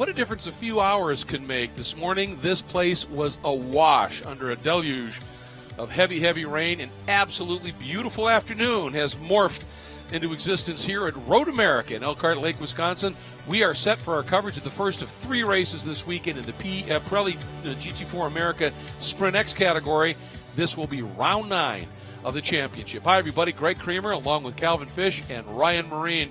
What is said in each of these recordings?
what a difference a few hours can make. This morning, this place was awash under a deluge of heavy, heavy rain. An absolutely beautiful afternoon has morphed into existence here at Road America in Elkhart Lake, Wisconsin. We are set for our coverage of the first of 3 races this weekend in the Pirelli GT4 America Sprintx category. This will be round 9 of the championship. Hi, everybody. Greg Creamer along with Calvin Fish and Ryan Marine.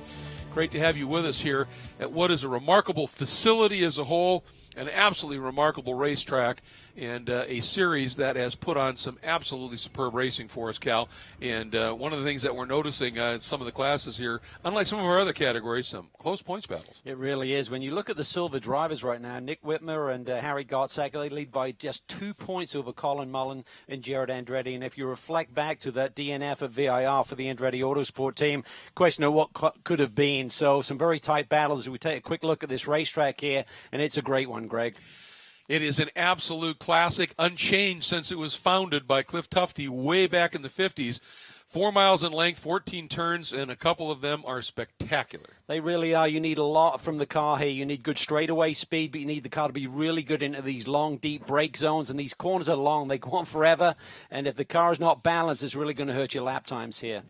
Great to have you with us here at what is a remarkable facility as a whole, an absolutely remarkable racetrack, and a series that has put on some absolutely superb racing for us, Cal. And one of the things that we're noticing in some of the classes here, unlike some of our other categories, some close points battles. It really is. When you look at the silver drivers right now, Nick Whitmer and Harry Gottsacker, they lead by just 2 points over Colin Mullen and Jared Andretti. And if you reflect back to that DNF at VIR for the Andretti Autosport team, question of what could have been. So some very tight battles. We take a quick look at this racetrack here, and it's a great one, Greg. It is an absolute classic, unchanged since it was founded by Cliff Tufte way back in the 50s. 4 miles in length, 14 turns, and a couple of them are spectacular. They really are. You need a lot from the car here. You need good straightaway speed, but you need the car to be really good into these long, deep brake zones. And these corners are long. They go on forever. And if the car is not balanced, it's really going to hurt your lap times here.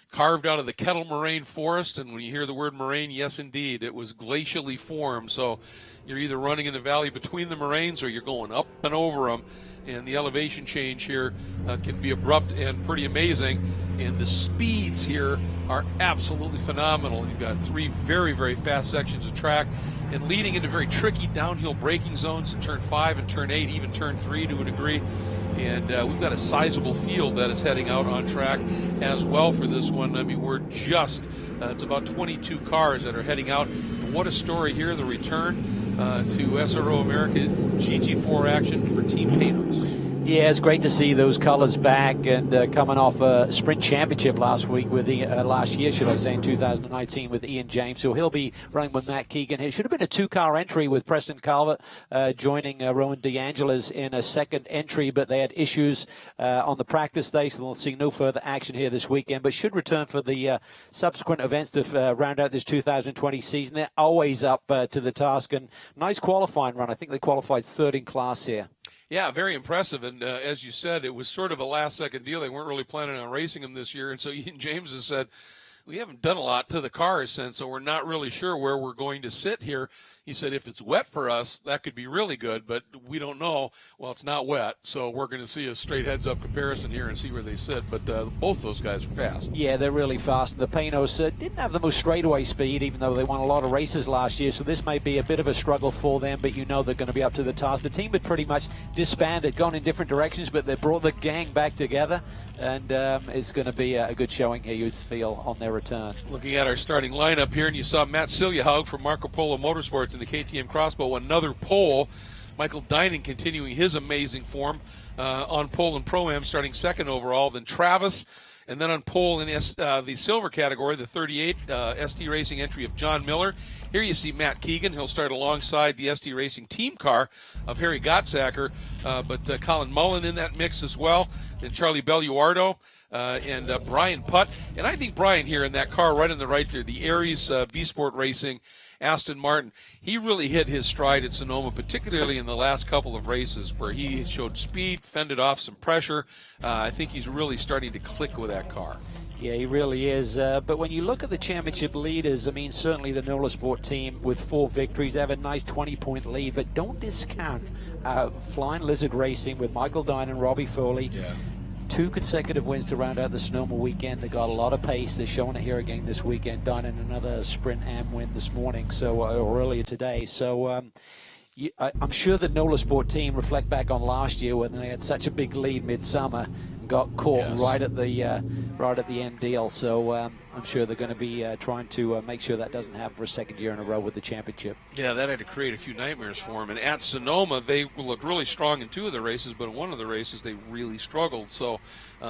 Carved out of the Kettle Moraine forest, and when you hear the word moraine, yes, indeed, it was glacially formed. So you're either running in the valley between the moraines or you're going up and over them. And the elevation change here can be abrupt and pretty amazing. And the speeds here are absolutely phenomenal. You've got 3 very, very fast sections of track and leading into very tricky downhill braking zones in turn 5 and turn 8, even turn 3 to a degree. And we've got a sizable field that is heading out on track as well for this one. I mean, we're just, it's about 22 cars that are heading out. And what a story here, the return to SRO America GT4 action for Team Panos. Yeah, it's great to see those colors back, and coming off a sprint championship last week with last year, should I say, in 2019 with Ian James. So he'll be running with Matt Keegan. It should have been a 2-car entry with Preston Calvert joining Rowan DeAngelis in a second entry, but they had issues on the practice day, so they'll see no further action here this weekend, but should return for the subsequent events to round out this 2020 season. They're always up to the task, and nice qualifying run. I think they qualified 3rd in class here. Yeah, very impressive. And as you said, it was sort of a last-second deal. They weren't really planning on racing him this year. And so Ian James has said, we haven't done a lot to the cars since, so we're not really sure where we're going to sit here. He said, if it's wet for us, that could be really good, but we don't know. Well, it's not wet, so we're going to see a straight heads-up comparison here and see where they sit. But both those guys are fast. Yeah, they're really fast. The Panos didn't have the most straightaway speed, even though they won a lot of races last year, so this may be a bit of a struggle for them, but you know they're going to be up to the task. The team had pretty much disbanded, gone in different directions, but they brought the gang back together, and it's going to be a good showing here, you'd feel, on their return. Looking at our starting lineup here, and you saw Matt Siljahaug from Marco Polo Motorsports in the KTM Crossbow, another pole. Michael Dinan continuing his amazing form on pole and Pro-Am, starting 2nd overall. Then Travis, and then on pole in the silver category, the 38 ST Racing entry of John Miller. Here you see Matt Keegan. He'll start alongside the ST Racing team car of Harry Gottsacker, but Colin Mullen in that mix as well, and Charlie Belluardo. And Brian Putt. And I think Brian here in that car right on the right there, the Aries B-Sport Racing Aston Martin, he really hit his stride at Sonoma, particularly in the last couple of races where he showed speed, fended off some pressure. I think he's really starting to click with that car. Yeah, he really is. But when you look at the championship leaders, I mean, certainly the Nola Sport team with 4 victories, they have a nice 20-point lead. But don't discount Flying Lizard Racing with Michael Dinan and Robbie Foley. Yeah. 2 consecutive wins to round out the Sonoma weekend. They got a lot of pace. They're showing it here again this weekend. Dinan another Sprint Am win this morning, or earlier today. So I'm sure the Nola Sport team reflect back on last year when they had such a big lead midsummer. Got caught right at the end deal, so I'm sure they're going to be trying to make sure that doesn't happen for a 2nd year in a row with the championship. Yeah, that had to create a few nightmares for them. And at Sonoma, they looked really strong in 2 of the races, but in one of the races they really struggled. So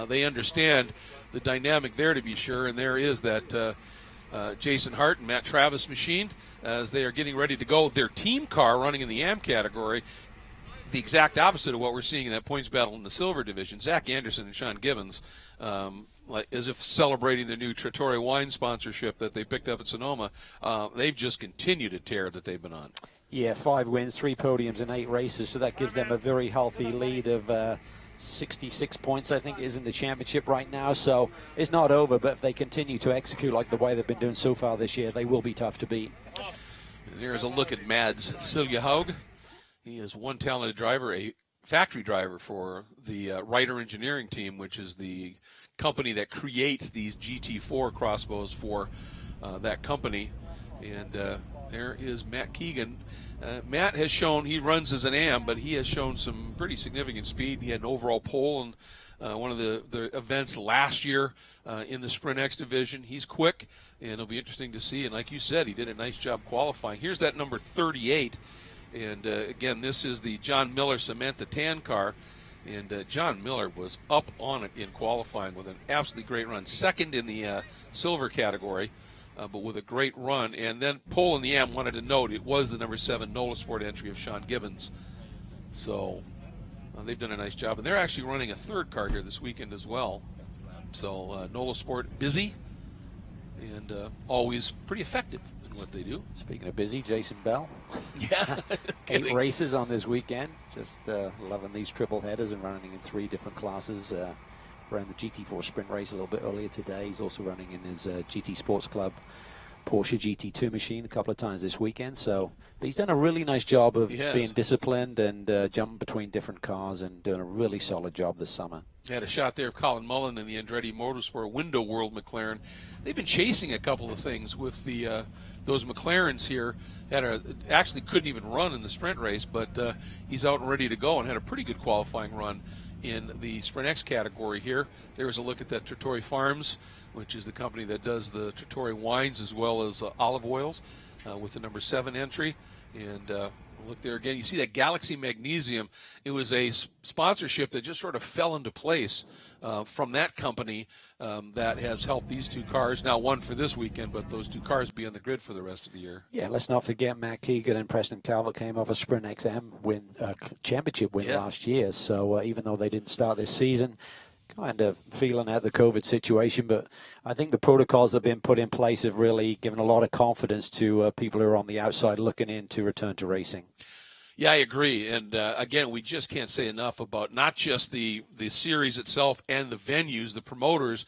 they understand the dynamic there, to be sure. And there is that Jason Hart and Matt Travis machine as they are getting ready to go. Their team car running in the AM category, the exact opposite of what we're seeing in that points battle in the silver division. Zach Anderson and Sean Gibbons, as if celebrating their new Trattori wine sponsorship that they picked up at Sonoma. They've just continued to tear that they've been on. Yeah, 5 wins, 3 podiums in 8 races, so that gives them a very healthy lead of 66 points, I think, is in the championship right now. So it's not over, but if they continue to execute like the way they've been doing so far this year, they will be tough to beat. And here's a look at Mads Siljehaug. He is one talented driver, a factory driver for the Ryder Engineering team, which is the company that creates these GT4 crossbows for that company. And there is Matt Keegan. Matt has shown, he runs as an AM, but he has shown some pretty significant speed. He had an overall pole in one of the events last year in the Sprintx division. He's quick, and it'll be interesting to see. And like you said, he did a nice job qualifying. Here's that number 38. And again, this is the John Miller Samantha Tan car. And John Miller was up on it in qualifying with an absolutely great run. Second in the silver category. But with a great run. And then Pole in the AM wanted to note it was the number 7 NOLA Sport entry of Sean Gibbons. So they've done a nice job. And they're actually running a third car here this weekend as well. So NOLA Sport busy and always pretty effective in what they do. Speaking of busy, Jason Bell. Yeah. 8 races on this weekend. Just loving these triple headers and running in 3 different classes. Ran the GT4 sprint race a little bit earlier today. He's also running in his GT Sports Club Porsche GT2 machine a couple of times this weekend. So but he's done a really nice job of being disciplined and jumping between different cars and doing a really solid job this summer. Had a shot there of Colin Mullen in the Andretti Motorsport Window World McLaren. They've been chasing a couple of things with the those McLarens here. Actually couldn't even run in the sprint race, but he's out and ready to go and had a pretty good qualifying run in the Sprintx category here. There was a look at that Trattori Farms, which is the company that does the Trattori wines as well as olive oils with the number 7 entry. And look there again. You see that Galaxy Magnesium. It was a sponsorship that just sort of fell into place from that company that has helped these 2 cars. Now one for this weekend, but those 2 cars be on the grid for the rest of the year. Yeah, let's not forget Matt Keegan and Preston Calvert came off a Sprint XM championship win last year. So even though they didn't start this season, kind of feeling out the COVID situation, but I think the protocols that have been put in place have really given a lot of confidence to people who are on the outside looking in to return to racing. Yeah, I agree. And again, we just can't say enough about not just the series itself and the venues, the promoters,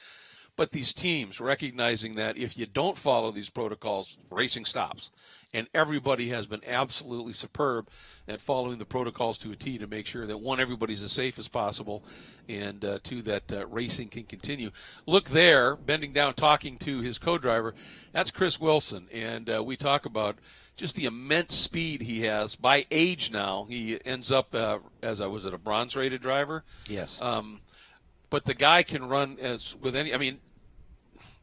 but these teams recognizing that if you don't follow these protocols, racing stops. And everybody has been absolutely superb at following the protocols to a T to make sure that, 1, everybody's as safe as possible, and 2, that racing can continue. Look there, bending down, talking to his co-driver. That's Chris Wilson. And we talk about just the immense speed he has. By age now, he ends up as a bronze-rated driver. Yes. But the guy can run as with any. I mean,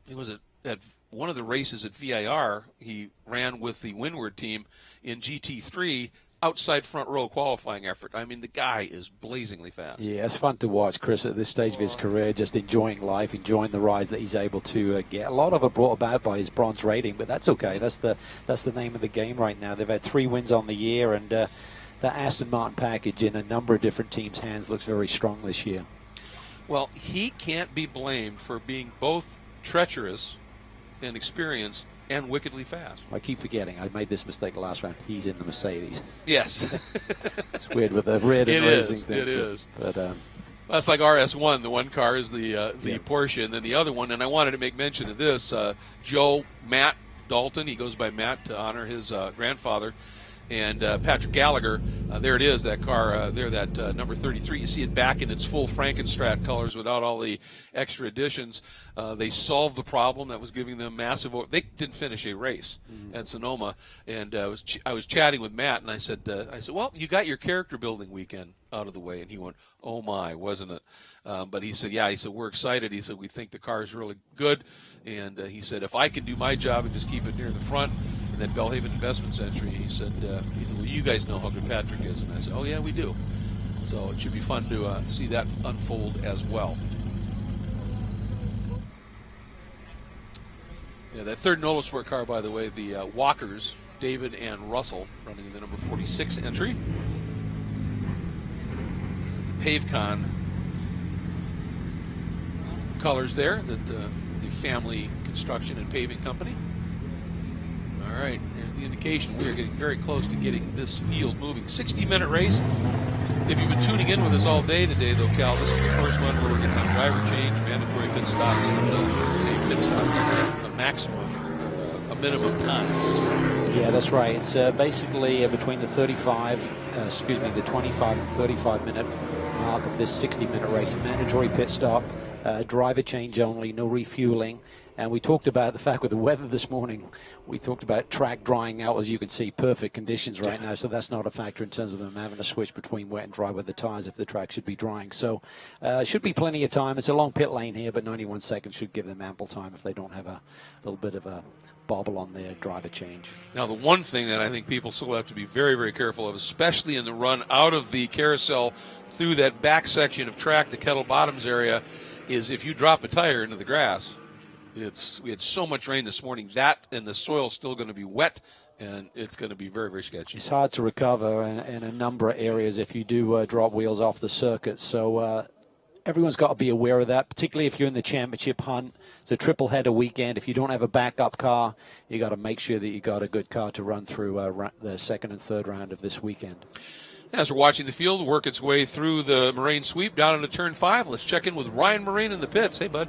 it was at one of the races at VIR. He ran with the Windward team in GT3 outside front row qualifying effort. I mean, the guy is blazingly fast. Yeah, it's fun to watch Chris at this stage of his career, just enjoying life, enjoying the rides that he's able to get. A lot of it brought about by his bronze rating, but that's okay. That's the name of the game right now. They've had 3 wins on the year, and the Aston Martin package in a number of different teams' hands looks very strong this year. Well, he can't be blamed for being both treacherous and experienced and wickedly fast. I keep forgetting. I made this mistake last round. He's in the Mercedes. Yes. It's weird with the red and racing thing. It is. But that's like RS1. The one car is the Porsche, and then the other one, and I wanted to make mention of this, Matt Dalton. He goes by Matt to honor his grandfather. And Patrick Gallagher, there it is, that car there, that number 33. You see it back in its full Frankenstrat colors without all the extra additions. They solved the problem that was giving them massive. They didn't finish a race at Sonoma, and I was chatting with Matt, and I said, well, you got your character building weekend out of the way, and he went, oh my, wasn't it? But he said, yeah. He said, we're excited. He said, we think the car is really good, and he said, if I can do my job and just keep it near the front. And then Belhaven Investments entry, he said, well, you guys know how good Patrick is. And I said, oh, yeah, we do. So it should be fun to see that unfold as well. Yeah, that third NOLA Sport car, by the way, the Walkers, David and Russell, running in the number 46 entry. PaveCon colors there, that the family construction and paving company. All right, here's the indication. We are getting very close to getting this field moving. 60-minute race. If you've been tuning in with us all day today, though, Cal, this is the first one where we're going to have driver change, mandatory pit stops, and a pit stop, a maximum, a minimum time. Yeah, that's right. It's basically between the 25 and 35-minute mark of this 60-minute race. A mandatory pit stop, driver change only, no refueling. And we talked about the fact with the weather this morning, we talked about track drying out, as you can see, perfect conditions right now. So that's not a factor in terms of them having to switch between wet and dry with the tires if the track should be drying. So should be plenty of time. It's a long pit lane here, but 91 seconds should give them ample time if they don't have a little bit of a bobble on their driver change. Now, the one thing that I think people still have to be very, very careful of, especially in the run out of the carousel through that back section of track, the Kettle Bottoms area, is if you drop a tire into the grass, we had so much rain this morning, that and the soil's still going to be wet, and it's going to be very, very sketchy. It's hard to recover in a number of areas if you do drop wheels off the circuit. So everyone's got to be aware of that, particularly if you're in the championship hunt. It's a triple header weekend. If you don't have a backup car, you got to make sure that you got a good car to run through the second and third round of this weekend. As we're watching the field work its way through the Moraine sweep down into turn 5, let's check in with Ryan Moraine in the pits. Hey, bud.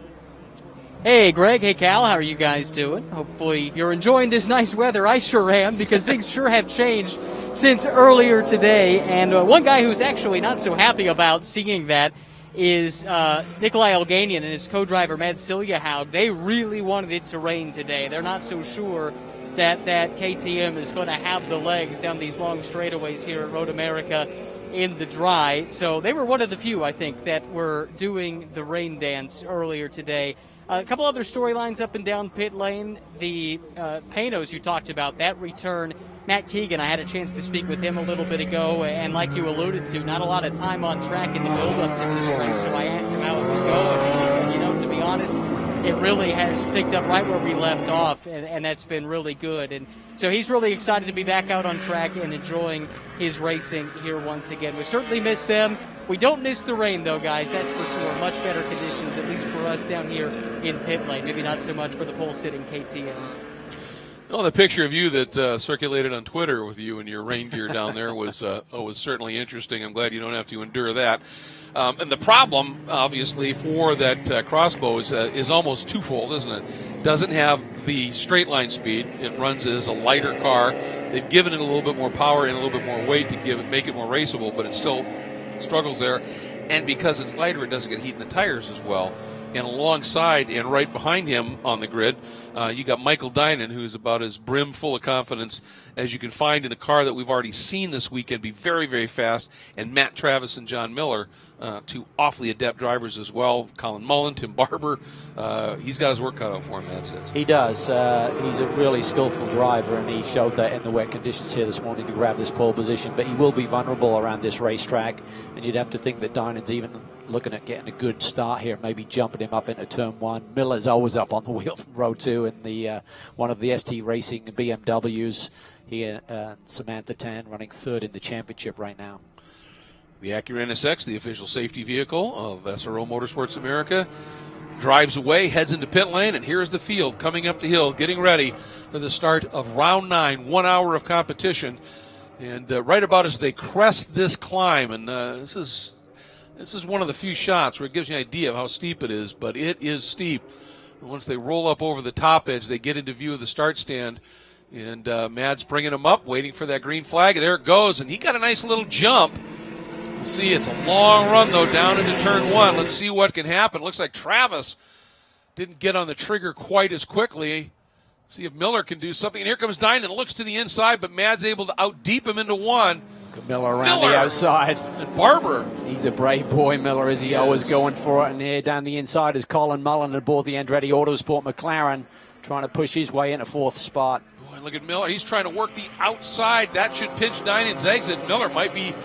Hey, Greg. Hey, Cal. How are you guys doing? Hopefully you're enjoying this nice weather. I sure am, because things sure have changed since earlier today. And one guy who's actually not so happy about seeing that is Nikolai Elganian and his co-driver, Mads Siljehaug. They really wanted it to rain today. They're not so sure that KTM is going to have the legs down these long straightaways here at Road America in the dry. So they were one of the few, I think, that were doing the rain dance earlier today. A couple other storylines up and down pit lane. The Panos you talked about, that return. Matt Keegan, I had a chance to speak with him a little bit ago, and like you alluded to, not a lot of time on track in the build-up to this race, so I asked him how it was going, and he said, to be honest, it really has picked up right where we left off, and that's been really good. And so he's really excited to be back out on track and enjoying his racing here once again. We certainly miss them. We don't miss the rain, though, guys, that's for sure. Much better conditions, at least for us down here in pit lane. Maybe not so much for the pole-sitting KTM. Well, the picture of you that circulated on Twitter with you and your rain gear down there was certainly interesting. I'm glad you don't have to endure that. And the problem, obviously, for that Crossbow is almost twofold, isn't it? Doesn't have the straight line speed. It runs as a lighter car. They've given it a little bit more power and a little bit more weight to make it more raceable, but it still struggles there. And because it's lighter, it doesn't get heat in the tires as well. And alongside and right behind him on the grid, you got Michael Dynan, who's about as brim full of confidence as you can find in a car that we've already seen this weekend be very, very fast, and Matt Travis and John Miller, two awfully adept drivers as well. Colin Mullen, Tim Barber, he's got his work cut out for him, Matt says. He does. He's a really skillful driver, and he showed that in the wet conditions here this morning to grab this pole position, but he will be vulnerable around this racetrack, and you'd have to think that Dynan's even looking at getting a good start here, maybe jumping him up into turn 1. Miller's always up on the wheel from row 2 in the one of the ST Racing BMWs. He and Samantha Tan running third in the championship right now. The Acura NSX, the official safety vehicle of SRO Motorsports America, drives away, heads into pit lane, and here's the field coming up the hill, getting ready for the start of round 9, 1 hour of competition. And right about as they crest this climb, and this is one of the few shots where it gives you an idea of how steep it is, but it is steep. And once they roll up over the top edge, they get into view of the start stand, and Mads bringing him up, waiting for that green flag, and there it goes, and he got a nice little jump. We'll see, it's a long run, though, down into turn 1. Let's see what can happen. Looks like Travis didn't get on the trigger quite as quickly. See if Miller can do something. And here comes Dynan, looks to the inside, but Mads able to out-deep him into 1. Miller around the outside. And Barber. He's a brave boy, Miller, is he always going for it. And here down the inside is Colin Mullen aboard the Andretti Autosport McLaren, trying to push his way into 4th spot. Boy, look at Miller. He's trying to work the outside. That should pinch Dynan's exit. Miller might be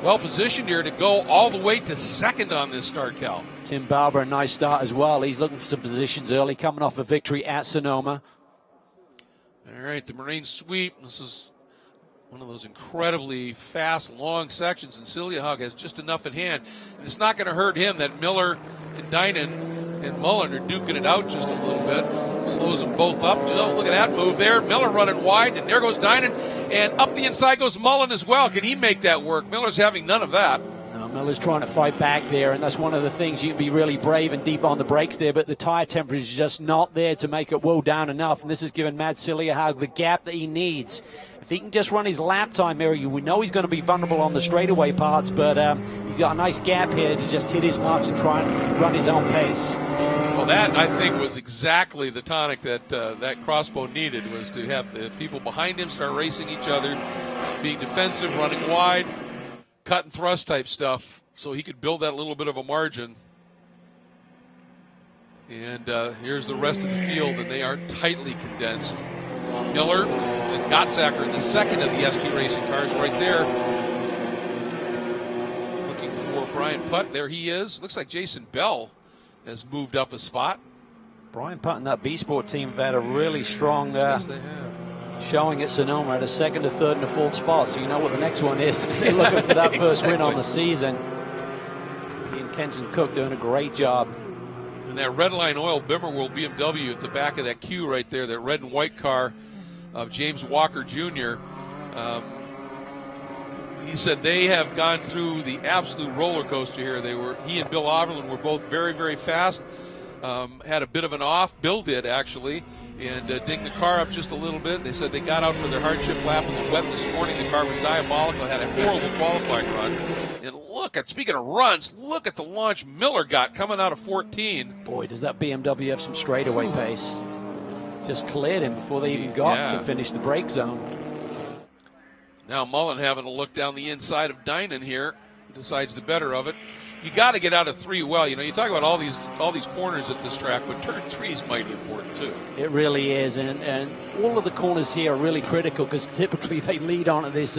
well positioned here to go all the way to 2nd on this start, Cal. Tim Barber, a nice start as well. He's looking for some positions early, coming off a victory at Sonoma. All right, the Moraine sweep. This is one of those incredibly fast, long sections, and Siljehaug has just enough in hand. And it's not going to hurt him that Miller and Dynan and Mullen are duking it out just a little bit. Slows them both up. Oh, look at that move there. Miller running wide, and there goes Dynan. And up the inside goes Mullen as well. Can he make that work? Miller's having none of that. Miller's trying to fight back there, and that's one of the things. You can be really brave and deep on the brakes there, but the tire temperature is just not there to make it woe down enough, and this has given Matt Silliahag the gap that he needs. If he can just run his lap time area, we know he's going to be vulnerable on the straightaway parts, but he's got a nice gap here to just hit his marks and try and run his own pace. Well, that, I think, was exactly the tonic that that crossbow needed, was to have the people behind him start racing each other, being defensive, running wide, cut and thrust type stuff, so he could build that little bit of a margin. And here's the rest of the field, and they are tightly condensed. Miller and Gottsacker in the second of the ST Racing cars right there. Looking for Brian Putt. There he is. Looks like Jason Bell has moved up a spot. Brian Putt and that B-Sport team have had a really strong Yes, they have. showing at Sonoma at a second, a third, and a fourth spot. So you know what the next one is. They're looking for that first win on the season. He and Kenton Cook doing a great job. And that Redline Oil Bimmerworld BMW at the back of that queue right there, that red and white car of James Walker Jr., he said they have gone through the absolute roller coaster here. He and Bill Oberlin were both very, very fast. Had a bit of an off. Bill did, actually, and dinged the car up just a little bit. They said they got out for their hardship lap in the wet this morning. The car was diabolical. Had a horrible qualifying run. And speaking of runs, look at the launch Miller got coming out of 14. Boy, does that BMW have some straightaway pace. Just cleared him before they even got to finish the brake zone. Now Mullen having a look down the inside of Dynan here, decides the better of it. You got to get out of 3 well. You know, you talk about all these corners at this track, but turn 3 is mighty important too. It really is, and all of the corners here are really critical because typically they lead on to this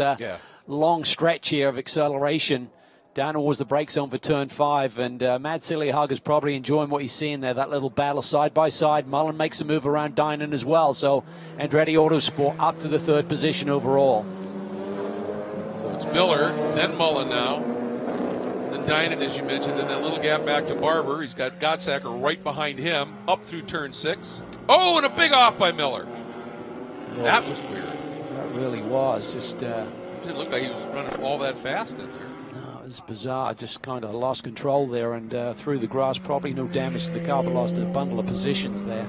long stretch here of acceleration down towards the brake zone for turn 5, and Matt Silliahag is probably enjoying what he's seeing there, that little battle side by side. Mullen makes a move around Dynan as well, so Andretti Autosport up to the 3rd position overall. So it's Miller, then Mullen now, then Dynan, as you mentioned, then that little gap back to Barber. He's got Gottsacker right behind him, up through turn 6. Oh, and a big off by Miller. Yeah. That was weird. That really was. Just it didn't look like he was running all that fast in there. No, it was bizarre. Just kind of lost control there and through the grass. Probably no damage to the car, but lost a bundle of positions there.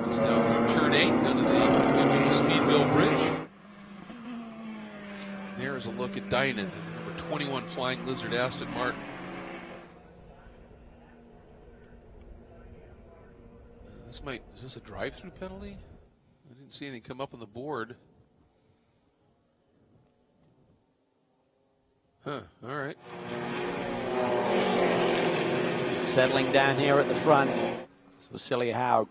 It's now through turn 8 under the infamous Speedville Bridge. There's a look at Dynan, number 21 Flying Lizard Aston Martin. Is this a drive-through penalty? I didn't see anything come up on the board. Huh, all right. Settling down here at the front. So Silliahag,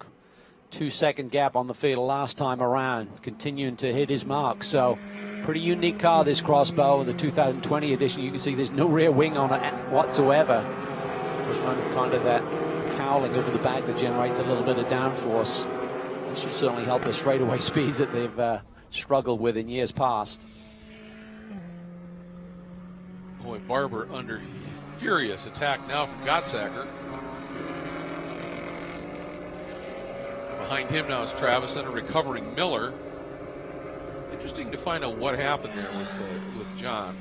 2-second gap on the field last time around, continuing to hit his mark. So pretty unique car, this Crossbow, the 2020 edition. You can see there's no rear wing on it whatsoever. Just runs kind of that cowling over the back that generates a little bit of downforce. This should certainly help the straightaway speeds that they've struggled with in years past. Boy, Barber under furious attack now from Gottsacker. Behind him now is Travis and a recovering Miller. Interesting to find out what happened there with John.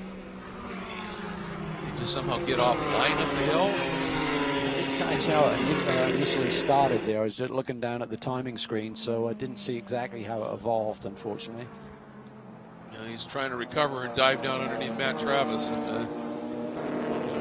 He just somehow get off the line up the hill. That's how it initially started there. I was just looking down at the timing screen, so I didn't see exactly how it evolved, unfortunately. He's trying to recover and dive down underneath Matt Travis. And,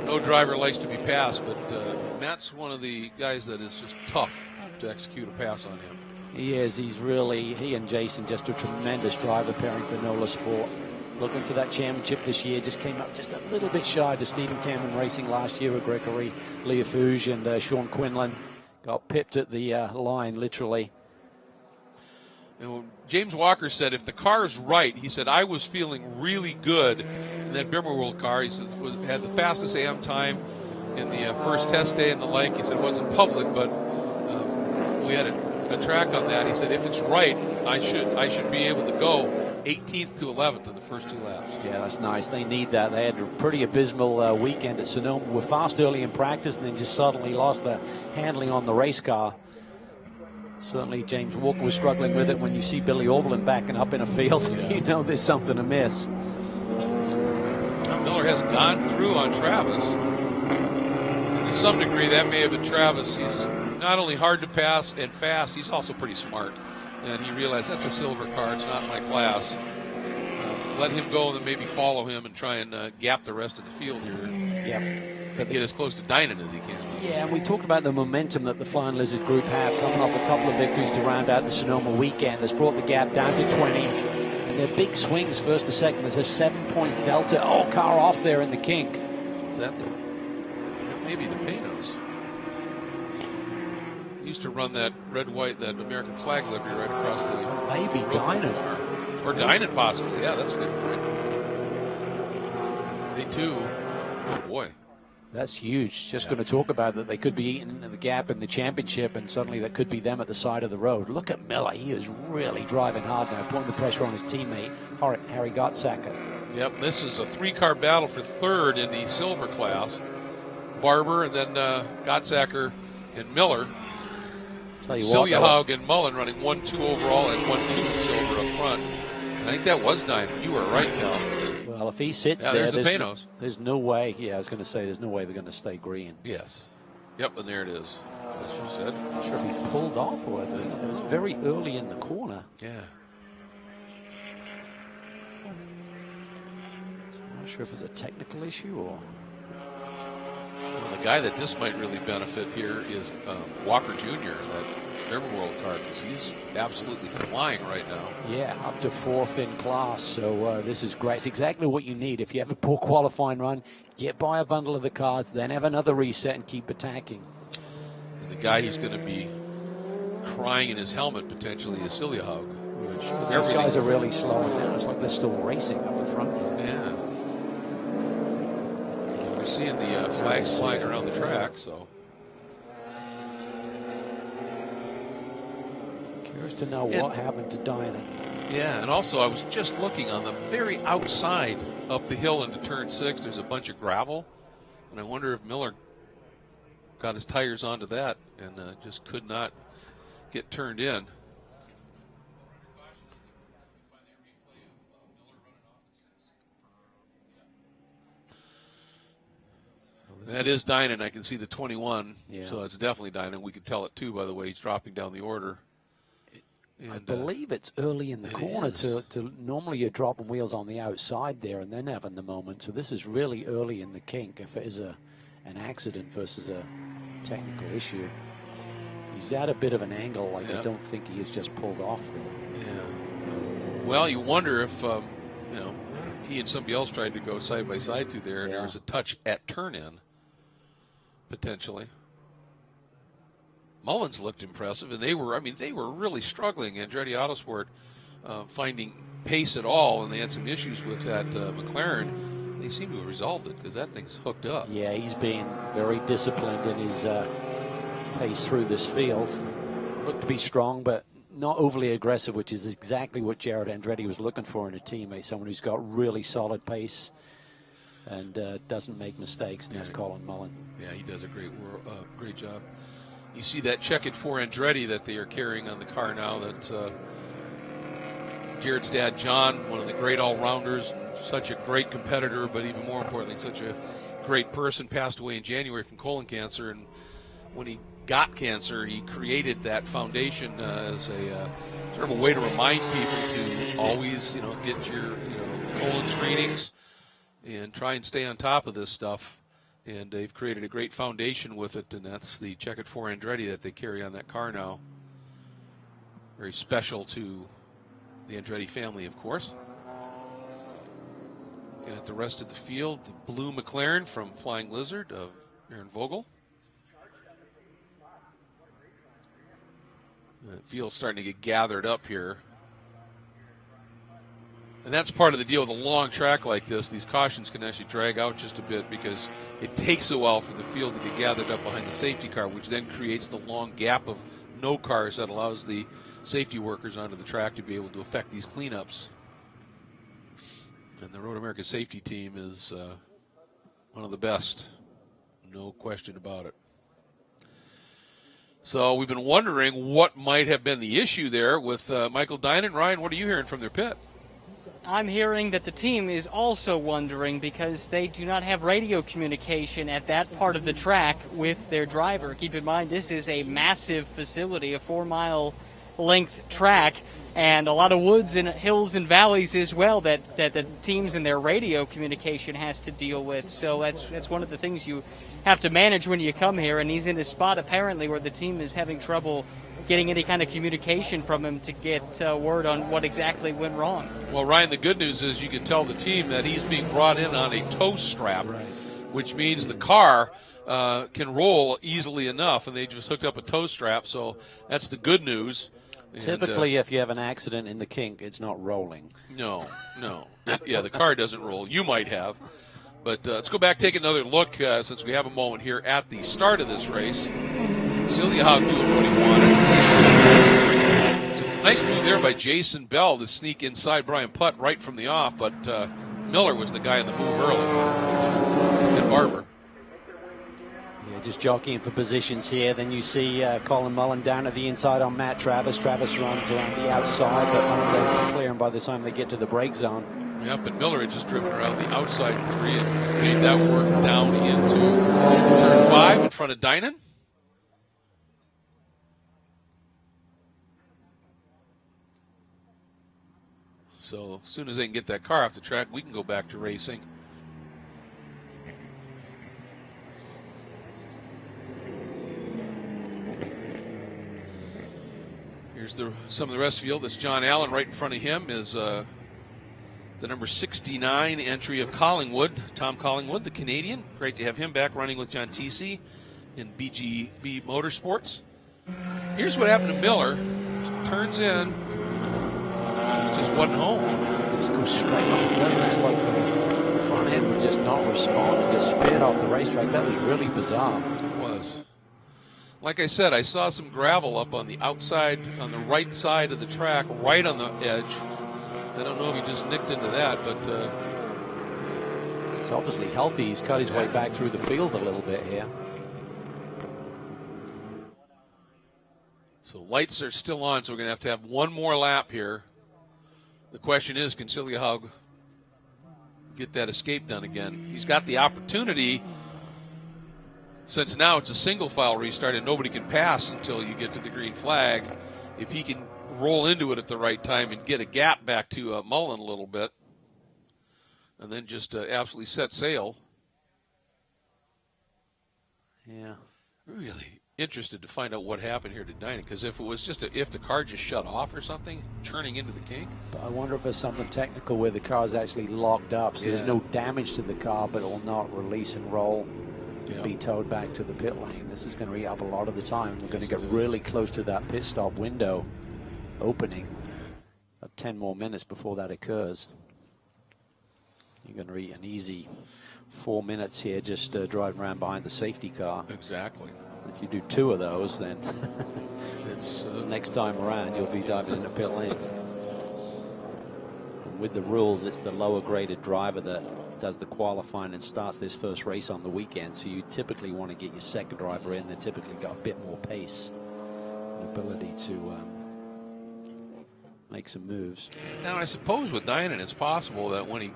no driver likes to be passed, but Matt's one of the guys that is just tough to execute a pass on him. He is. He and Jason just a tremendous driver pairing for NOLA Sport. Looking for that championship this year. Just came up just a little bit shy to Stephen Cameron Racing last year with Gregory Leafouge and Sean Quinlan. Got pipped at the line, literally. And James Walker said, if the car's right, he said, I was feeling really good in that Bimmerworld car. He said, had the fastest AM time in the first test day and the like. He said it wasn't public, but we had a track on that. He said, if it's right, I should be able to go. 18th to 11th in the first 2 laps. Yeah, that's nice. They need that. They had a pretty abysmal weekend at Sonoma. Were fast early in practice and then just suddenly lost the handling on the race car. Certainly James Walker was struggling with it. When you see Billy Oberlin backing up in a field, you know there's something amiss. Miller has gone through on Travis. To some degree, that may have been Travis. He's not only hard to pass and fast, he's also pretty smart. And he realized that's a silver car, it's not my class. Let him go and then maybe follow him and try and gap the rest of the field here. Yeah. Get as close to Dynan as he can. Yeah, and we talked about the momentum that the Flying Lizard group have coming off a couple of victories to round out the Sonoma weekend. Has brought the gap down to 20. And they're big swings first to second. There's a 7-point delta. Oh, car off there in the kink. Is that maybe the Panos? Used to run that red-white, that American flag livery right across the maybe Dynan. Or Dynan possibly. Yeah, that's a good point. They too. Oh boy. That's huge. Just going to talk about that they could be eating the gap in the championship, and suddenly that could be them at the side of the road. Look at Miller. He is really driving hard now, putting the pressure on his teammate, Harry Gottsacker. Yep, this is a 3-car battle for third in the silver class. Barber and then Gottsacker and Miller. Celia Haug and Mullen running 1-2 overall and 1-2 silver up front. And I think that was Dynan. You were right, Cal. Well, if he sits there, there's the Panos. There's no way. Yeah, I was going to say there's no way they're going to stay green. Yes. Yep, and there it is. As you said. I'm not sure if he pulled off or whether it was very early in the corner. Yeah. I'm not sure if it's a technical issue or. Well, the guy that this might really benefit here is Walker Jr., that German World car, because he's absolutely flying right now. Yeah, up to 4th in class, so this is great. It's exactly what you need. If you have a poor qualifying run, get by a bundle of the cars, then have another reset and keep attacking. And the guy who's going to be crying in his helmet potentially is Celia Haug. These guys are really slowing down. It's like they're still racing up the front here. Yeah. We're seeing the flags flying around the track, so. Curious to know what happened to Dynan. Yeah, and also I was just looking on the very outside up the hill into turn 6. There's a bunch of gravel, and I wonder if Miller got his tires onto that and just could not get turned in. That is Dynan. I can see the 21, so it's definitely Dynan. We could tell it too, by the way. He's dropping down the order. And, I believe it's early in the corner to normally you're dropping wheels on the outside there and then having the moment. So this is really early in the kink if it is an accident versus a technical issue. He's at a bit of an angle, like I don't think he has just pulled off there. Yeah. Well, you wonder if he and somebody else tried to go side by side through there, and there was a touch at turn in, potentially. Mullins looked impressive, and they were really struggling. Andretti Autosport finding pace at all, and they had some issues with that McLaren. They seem to have resolved it because that thing's hooked up. Yeah, he's being very disciplined in his pace through this field. Looked to be strong, but not overly aggressive, which is exactly what Jared Andretti was looking for in a teammate, someone who's got really solid pace and doesn't make mistakes, and that's Colin Mullen. Yeah, he does a great job. You see that checkered 4 Andretti that they are carrying on the car now. That's Jared's dad, John, one of the great all-rounders, such a great competitor, but even more importantly, such a great person, passed away in January from colon cancer. And when he got cancer, he created that foundation as a sort of a way to remind people to always, get your colon screenings and try and stay on top of this stuff. And they've created a great foundation with it, and that's the checkered 4 Andretti that they carry on that car now. Very special to the Andretti family, of course. And at the rest of the field, the blue McLaren from Flying Lizard of Aaron Vogel. The field's starting to get gathered up here. And that's part of the deal with a long track like this. These cautions can actually drag out just a bit because it takes a while for the field to get gathered up behind the safety car, which then creates the long gap of no cars that allows the safety workers onto the track to be able to effect these cleanups. And the Road America safety team is one of the best, no question about it. So we've been wondering what might have been the issue there with Michael Dinan. Ryan, what are you hearing from their pit? I'm hearing that the team is also wondering because they do not have radio communication at that part of the track with their driver. Keep in mind, this is a massive facility, a 4-mile length track, and a lot of woods and hills and valleys as well that the teams and their radio communication has to deal with. So that's one of the things you have to manage when you come here, and he's in a spot apparently where the team is having trouble getting any kind of communication from him to get word on what exactly went wrong. Well, Ryan, the good news is you can tell the team that he's being brought in on a tow strap, right, which means the car can roll easily enough, and they just hooked up a tow strap, so that's the good news. Typically, if you have an accident in the kink, it's not rolling. No. Yeah, the car doesn't roll. You might have. But let's go back, take another look, since we have a moment here at the start of this race. Silliahog doing what he wanted. It's a nice move there by Jason Bell to sneak inside Brian Putt right from the off, but Miller was the guy in the move early. And Barber. Just jockeying for positions here. Then you see Colin Mullen down at the inside on Matt Travis. Travis runs around the outside, but Mullen's able to clear him by the time they get to the brake zone. Yep, and Miller had just driven around the outside 3 and made that work down into turn 5 in front of Dinan. So as soon as they can get that car off the track, we can go back to racing. Here's some of the rest of the field. That's John Allen. Right in front of him is the number 69 entry of Collingwood, Tom Collingwood, the Canadian. Great to have him back running with John Tisi in BGB Motorsports. Here's what happened to Miller. Turns in. Just wasn't home. Just goes straight off. It's like the front end would just not respond and just spin off the racetrack. That was really bizarre. It was. Like I said, I saw some gravel up on the outside, on the right side of the track, right on the edge. I don't know if he just nicked into that, but it's obviously healthy. He's cut his way back through the field a little bit here. So lights are still on, so we're going to have one more lap here. The question is, can Silliahog get that escape done again? He's got the opportunity, since now it's a single file restart and nobody can pass until you get to the green flag. If he can roll into it at the right time and get a gap back to Mullen a little bit, and then just absolutely set sail. Yeah. Really interested to find out what happened here to Dinan, because if it was just if the car just shut off or something, turning into the kink. But I wonder if there's something technical where the car is actually locked up, so there's no damage to the car, but it will not release and roll. Be towed back to the pit lane. This is going to eat up a lot of the time. We're going to get really close to that pit stop window opening. 10 more minutes before that occurs. You're going to eat an easy 4 minutes here just driving around behind the safety car. Exactly. If you do 2 of those, then it's next time around you'll be diving into pit lane. And with the rules, it's the lower graded driver that does the qualifying and starts this first race on the weekend, so you typically want to get your second driver in. They typically got a bit more pace and ability to make some moves. Now I suppose with Dinan it's possible that when he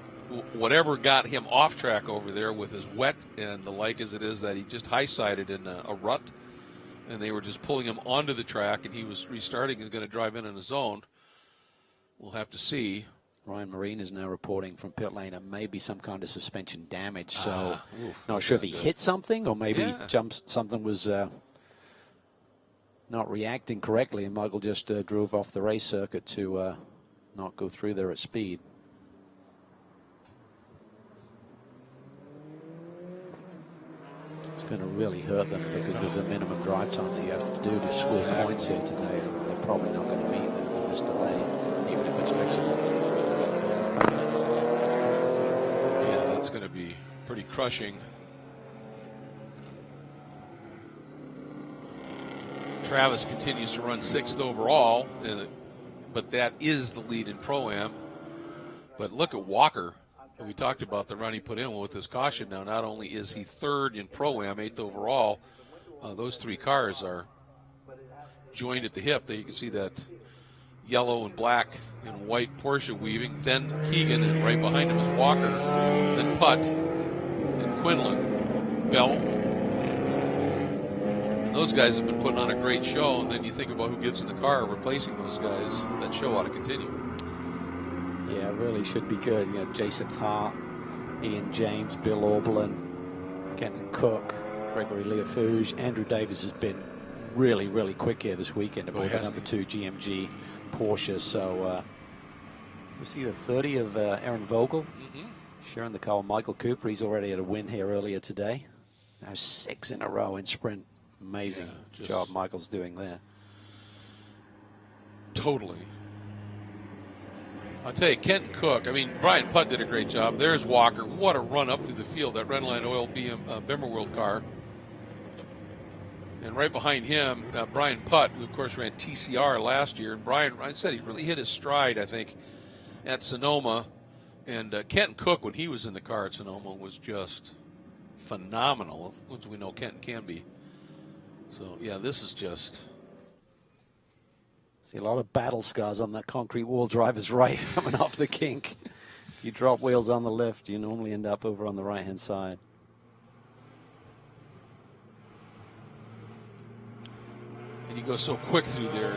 whatever got him off track over there with his wet and the like as it is, that he just high-sided in a rut and they were just pulling him onto the track and he was restarting and going to drive in his zone. We'll have to see. Ryan Marine is now reporting from pit lane and maybe some kind of suspension damage. So not sure if he hit something or maybe something was not reacting correctly, and Michael just drove off the race circuit to not go through there at speed. It's going to really hurt them because there's a minimum drive time that you have to do to score points here today, and they're probably not going to meet them with this delay, even if it's fixable. It's going to be pretty crushing. Travis continues to run 6th overall, but that is the lead in Pro-Am. But look at Walker. We talked about the run he put in with this caution. Now, not only is he third in Pro-Am, 8th overall, those 3 cars are joined at the hip. There you can see that yellow and black and white Porsche weaving. Then Keegan, and right behind him is Walker. Then Putt and Quinlan, Bell. And those guys have been putting on a great show. And then you think about who gets in the car replacing those guys. That show ought to continue. Yeah, it really should be good. You know, Jason Hart, Ian James, Bill Auberlin, Kenton Cook, Gregory Leofouge. Andrew Davis has been really, really quick here this weekend aboard the number 2 GMG Porsche. So you see the 30 of Aaron Vogel sharing the car with Michael Cooper. He's already had a win here earlier today. Now 6 in a row in sprint. Amazing job Michael's doing there. Totally. I'll tell you, Kenton Cook, I mean, Brian Putt did a great job. There's Walker. What a run up through the field, that Redline Oil Bimmerworld car. And right behind him, Brian Putt, who, of course, ran TCR last year. And Brian, I said he really hit his stride, I think, at Sonoma. And Kenton Cook, when he was in the car at Sonoma, was just phenomenal, which we know Kenton can be. So, yeah, this is just... See a lot of battle scars on that concrete wall driver's right coming off the kink. You drop wheels on the left, you normally end up over on the right-hand side. And you go so quick through there,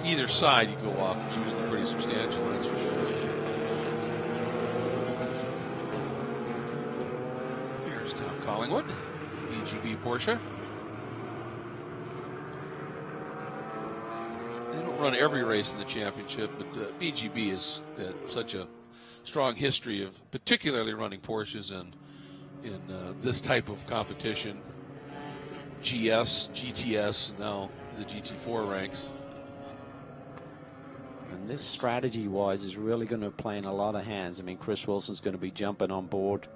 either side you go off. It's usually pretty substantial, that's for sure. Here's Tom Collingwood, BGB Porsche. They don't run every race in the championship, but BGB has such a strong history of particularly running Porsches in this type of competition. GS, GTS, and now the GT4 ranks. And this strategy-wise is really going to play in a lot of hands. I mean, Chris Wilson's going to be jumping on board,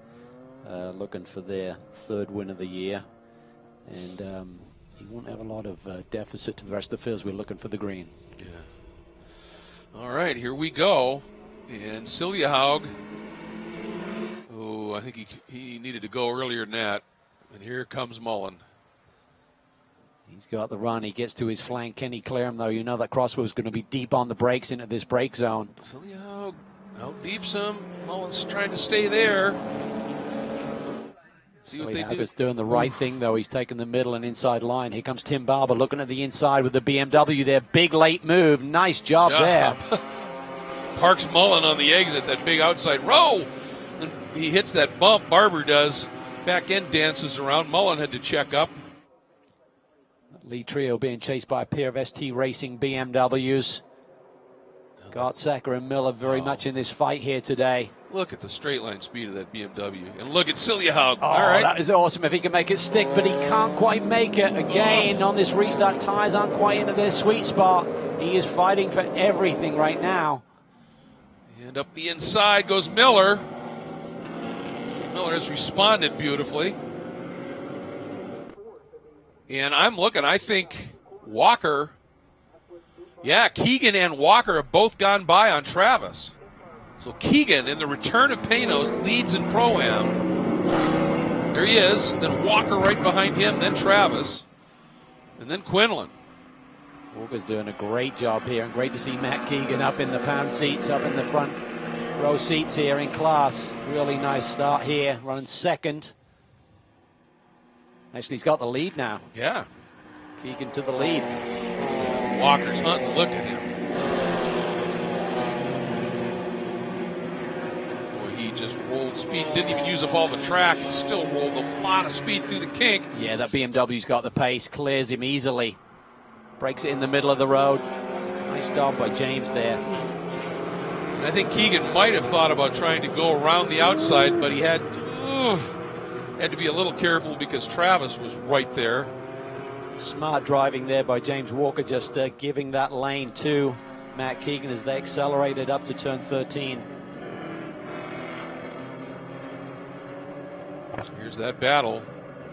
looking for their 3rd win of the year. And he won't have a lot of deficit to the rest of the fields. We're looking for the green. Yeah. All right, here we go. And Siljehaug, oh, I think he needed to go earlier than that. And here comes Mullen. He's got the run. He gets to his flank. Can he clear him, though? You know that Crosswell's going to be deep on the brakes into this brake zone. Siljehaug out-deeps him. Mullen's trying to stay there. See what they do. Siljehaug's doing the right thing, though. He's taking the middle and inside line. Here comes Tim Barber looking at the inside with the BMW there. Big late move. Nice job there. Parks Mullen on the exit, that big outside row. And he hits that bump. Barber does. Back end dances around. Mullen had to check up. Lead trio being chased by a pair of ST Racing BMWs. Gartsacker and Miller very much in this fight here today. Look at the straight line speed of that BMW. And look at Siljehaug. Oh, all right. That is awesome if he can make it stick, but he can't quite make it. Again, on this restart, tires aren't quite into their sweet spot. He is fighting for everything right now. And up the inside goes Miller. Miller has responded beautifully. And I'm looking, I think Walker, Keegan and Walker have both gone by on Travis. So Keegan, in the return of Panos, leads in Pro-Am. There he is. Then Walker right behind him, then Travis, and then Quinlan. Walker's doing a great job here, and great to see Matt Keegan up in the pound seats, up in the front row seats here in class. Really nice start here, running 2nd. Actually, he's got the lead now. Yeah. Keegan to the lead. Walker's hunting. Look at him. Boy, he just rolled speed. Didn't even use up all the track. He still rolled a lot of speed through the kink. Yeah, that BMW's got the pace. Clears him easily. Breaks it in the middle of the road. Nice job by James there. And I think Keegan might have thought about trying to go around the outside, but he had to be a little careful because Travis was right there. Smart driving there by James Walker, just giving that lane to Matt Keegan as they accelerated up to turn 13. Here's that battle.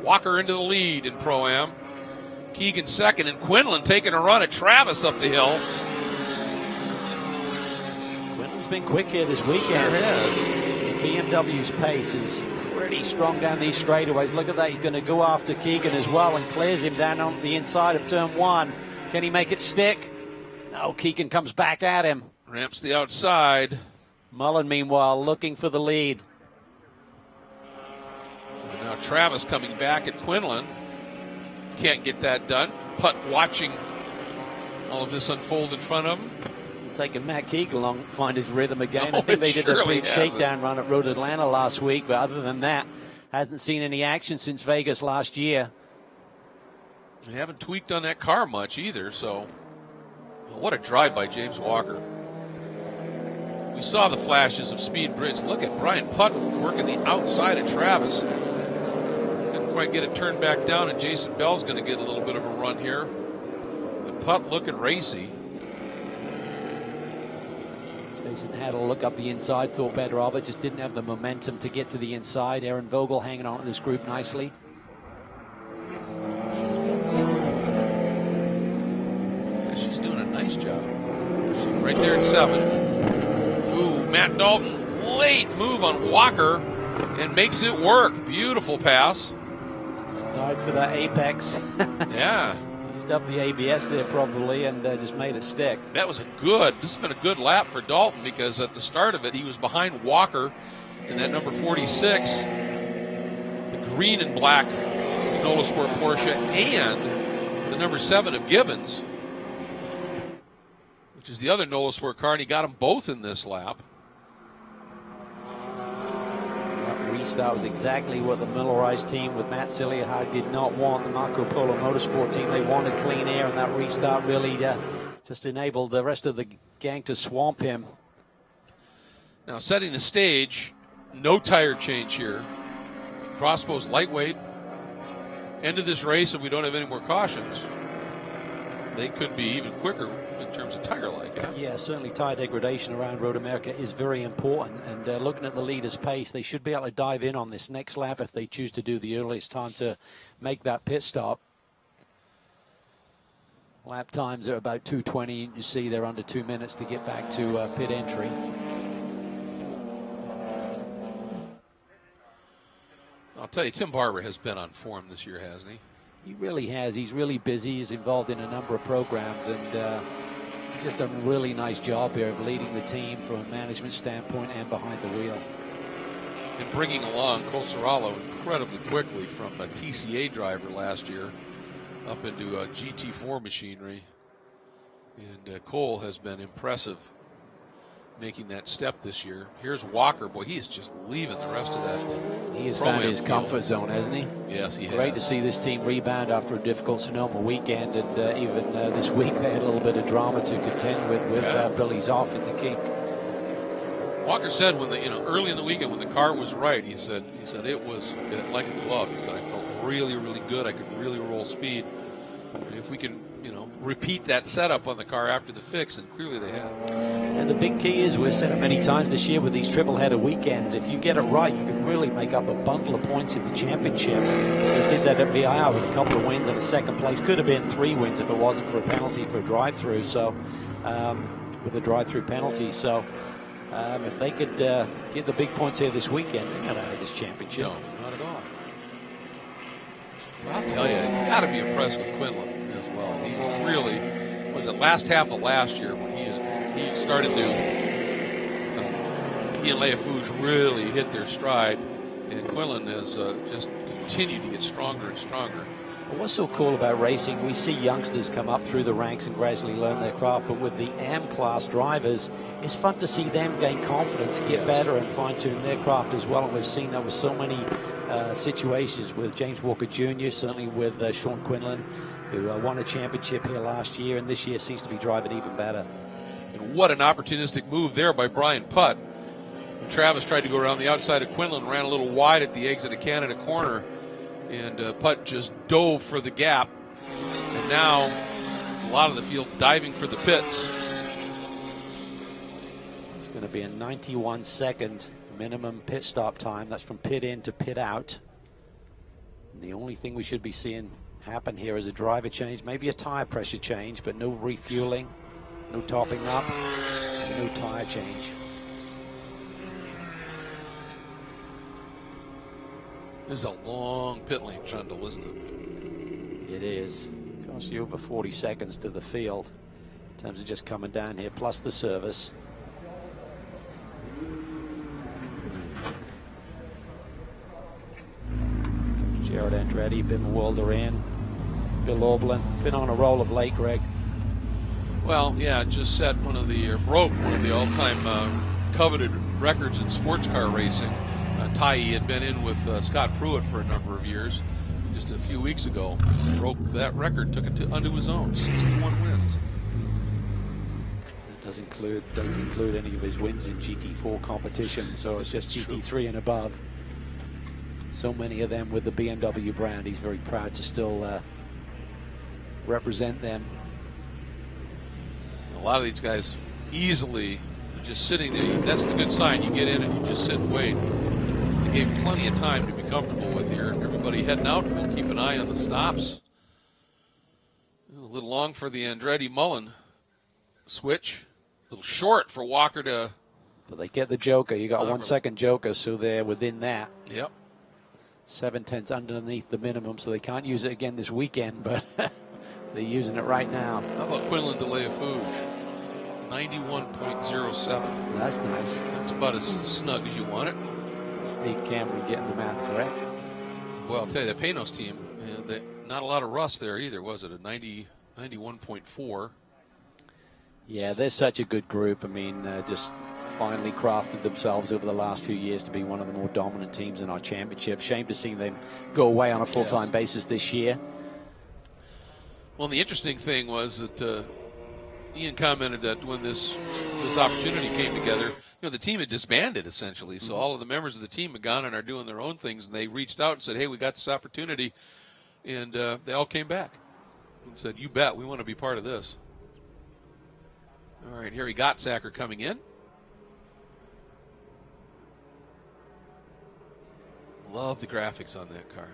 Walker into the lead in Pro-Am. Keegan 2nd, and Quinlan taking a run at Travis up the hill. Quinlan's been quick here this weekend. Sure has. W's pace is pretty strong down these straightaways. Look at that, he's going to go after Keegan as well and clears him down on the inside of turn 1. Can he make it stick? No, Keegan comes back at him. Ramps the outside. Mullen, meanwhile, looking for the lead. And now Travis coming back at Quinlan. Can't get that done. Putt watching all of this unfold in front of him. Taking Matt Keegan along to find his rhythm again. No, I think they did a brief hasn't. shakedown run at Road Atlanta last week, but other than that, hasn't seen any action since Vegas last year. They haven't tweaked on that car much either, so what a drive by James Walker. We saw the flashes of speed Brits. Look at Brian Putt working the outside of Travis. Didn't quite get it turned back down, and Jason Bell's going to get a little bit of a run here. But Putt looking racy. Jason had a look up the inside, thought better of it, just didn't have the momentum to get to the inside. Erin Vogel hanging on to this group nicely. Yeah, she's doing a nice job. She's right there at 7th. Ooh, Matt Dalton, late move on Walker and makes it work. Beautiful pass. Just died for that apex. Yeah. Used up the ABS there probably and just made it stick. This has been a good lap for Dalton because at the start of it, he was behind Walker in that number 46, the green and black Nola Sport Porsche, and the number 7 of Gibbons, which is the other Nola Sport car, and he got them both in this lap. That restart was exactly what the Millerized team with Matt Ciliahide did not want. The Marco Polo Motorsport team, they wanted clean air, and that restart really just enabled the rest of the gang to swamp him. Now setting the stage, no tire change here. Crossbow's lightweight. End of this race, and we don't have any more cautions. They could be even quicker in terms of tire life. Yeah, certainly tire degradation around Road America is very important. And looking at the leader's pace, they should be able to dive in on this next lap if they choose to do the earliest time to make that pit stop. Lap times are about 2:20. You see they're under 2 minutes to get back to pit entry. I'll tell you, Tim Barber has been on form this year, hasn't he? He really has. He's really busy. He's involved in a number of programs, and he's just done a really nice job here of leading the team from a management standpoint and behind the wheel. And bringing along Cole Serralo incredibly quickly from a TCA driver last year up into a GT4 machinery. And Cole has been impressive making that step this year. Here's Walker. Boy, he is just leaving the rest of that. He has found his comfort zone, hasn't he? Yes, he has. Great to see this team rebound after a difficult Sonoma weekend, and even this week they had a little bit of drama to contend with Billy's off in the kink. Walker said when early in the weekend when the car was right, he said it was like a glove. He said I felt really, really good. I could really roll speed. And if we can, repeat that setup on the car after the fix, and clearly they have. And the big key is, we've said it many times this year with these triple header weekends, if you get it right, you can really make up a bundle of points in the championship. They did that at VIR with a couple of wins and a second place. Could have been 3 wins if it wasn't for a penalty for a drive-through. So, with a drive-through penalty. So, if they could get the big points here this weekend, they're going to have this championship. No, not at all. Well, I'll tell you, you got to be impressed with Quinlan as well. He really was the last half of last year when he started to. He and Leia Fouge really hit their stride, and Quinlan has just continued to get stronger and stronger. Well, what's so cool about racing, we see youngsters come up through the ranks and gradually learn their craft, but with the AM-class drivers, it's fun to see them gain confidence, get better, and fine-tune their craft as well. And we've seen that with so many situations with James Walker Jr., certainly with Sean Quinlan, who won a championship here last year, and this year seems to be driving even better. And what an opportunistic move there by Brian Putt. And Travis tried to go around the outside of Quinlan, ran a little wide at the exit of Canada corner, and Putt just dove for the gap. And now a lot of the field diving for the pits. It's going to be a 91-second minimum pit stop time. That's from pit in to pit out. And the only thing we should be seeing happen here is a driver change, maybe a tire pressure change, but no refueling, no topping up, no tire change. This is a long pit lane, Trundle, isn't it? It is. Costs you over 40 seconds to the field in terms of just coming down here, plus the service. Jared Andretti, Bim Walder Bill Oberlin, been on a roll of late, Greg. Well, yeah, just set broke one of the all-time coveted records in sports car racing. Ty had been in with Scott Pruitt for a number of years. Just a few weeks ago, broke that record, took it unto his own, 61 wins. It doesn't include any of his wins in GT4 competition, so it's just GT3 and above. So many of them with the BMW brand. He's very proud to still represent them. A lot of these guys easily just sitting there. That's the good sign. You get in and you just sit and wait. They gave plenty of time to be comfortable with here. Everybody heading out. We'll keep an eye on the stops. A little long for the Andretti Mullen switch. A little short for Walker to. But they get the joker. You got 1 second joker, so they're within that. Yep. 7/10 underneath the minimum, so they can't use it again this weekend, but they're using it right now. How about Quinlan DeLeafouge? 91.07. That's nice. That's about as snug as you want it. Steve Cameron getting the math correct. Well, I'll tell you, the Panos team, not a lot of rust there either, was it? A 91.4. Yeah, they're such a good group. I mean, just finally crafted themselves over the last few years to be one of the more dominant teams in our championship. Shame to see them go away on a full-time basis this year. Well, the interesting thing was that Ian commented that when this opportunity came together, the team had disbanded essentially. So all of the members of the team had gone and are doing their own things, and they reached out and said, "Hey, we got this opportunity," and they all came back and said, "You bet, we want to be part of this." All right, Harry Gottsacker coming in. Love the graphics on that car.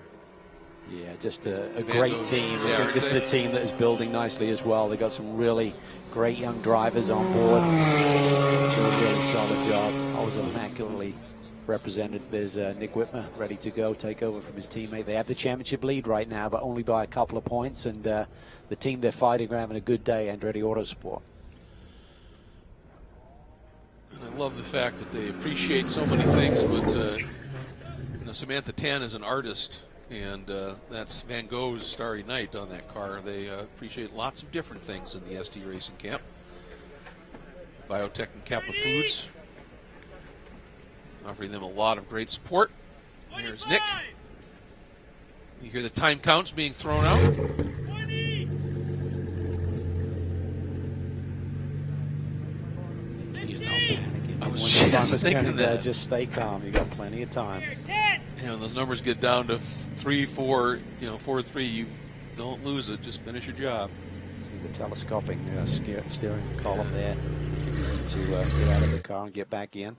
Yeah, just a great team. I think this is a team that is building nicely as well. They've got some really great young drivers on board. Doing a really solid job. Always immaculately represented. There's Nick Whitmer ready to go, take over from his teammate. They have the championship lead right now, but only by a couple of points. And the team they're fighting are having a good day, Andretti Autosport. And I love the fact that they appreciate so many things, but Samantha Tan is an artist, and that's Van Gogh's Starry Night on that car. They appreciate lots of different things in the SD Racing Camp. Biotech and Kappa Foods offering them a lot of great support. Here's Nick. You hear the time counts being thrown out. 20. I was just thinking that. Just stay calm. You got plenty of time. When those numbers get down to 3, 4, 4-3, you don't lose it. Just finish your job. See the telescoping steering column there. Make it easy to get out of the car and get back in.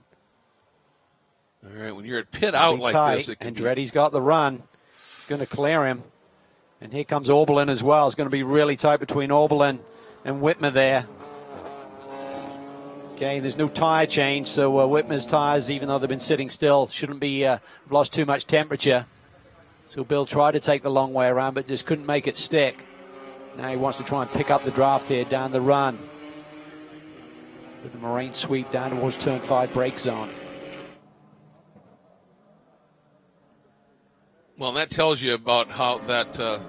All right, when you're at pit out like tight, this, it can Andretti's got the run. He's going to clear him. And here comes Oberlin as well. It's going to be really tight between Oberlin and Whitmer there. Okay, there's no tire change, so Whitmer's tires, even though they've been sitting still, shouldn't be lost too much temperature. So Bill tried to take the long way around, but just couldn't make it stick. Now he wants to try and pick up the draft here down the run. With the Marine sweep down towards turn 5 brake zone. Well, that tells you about how that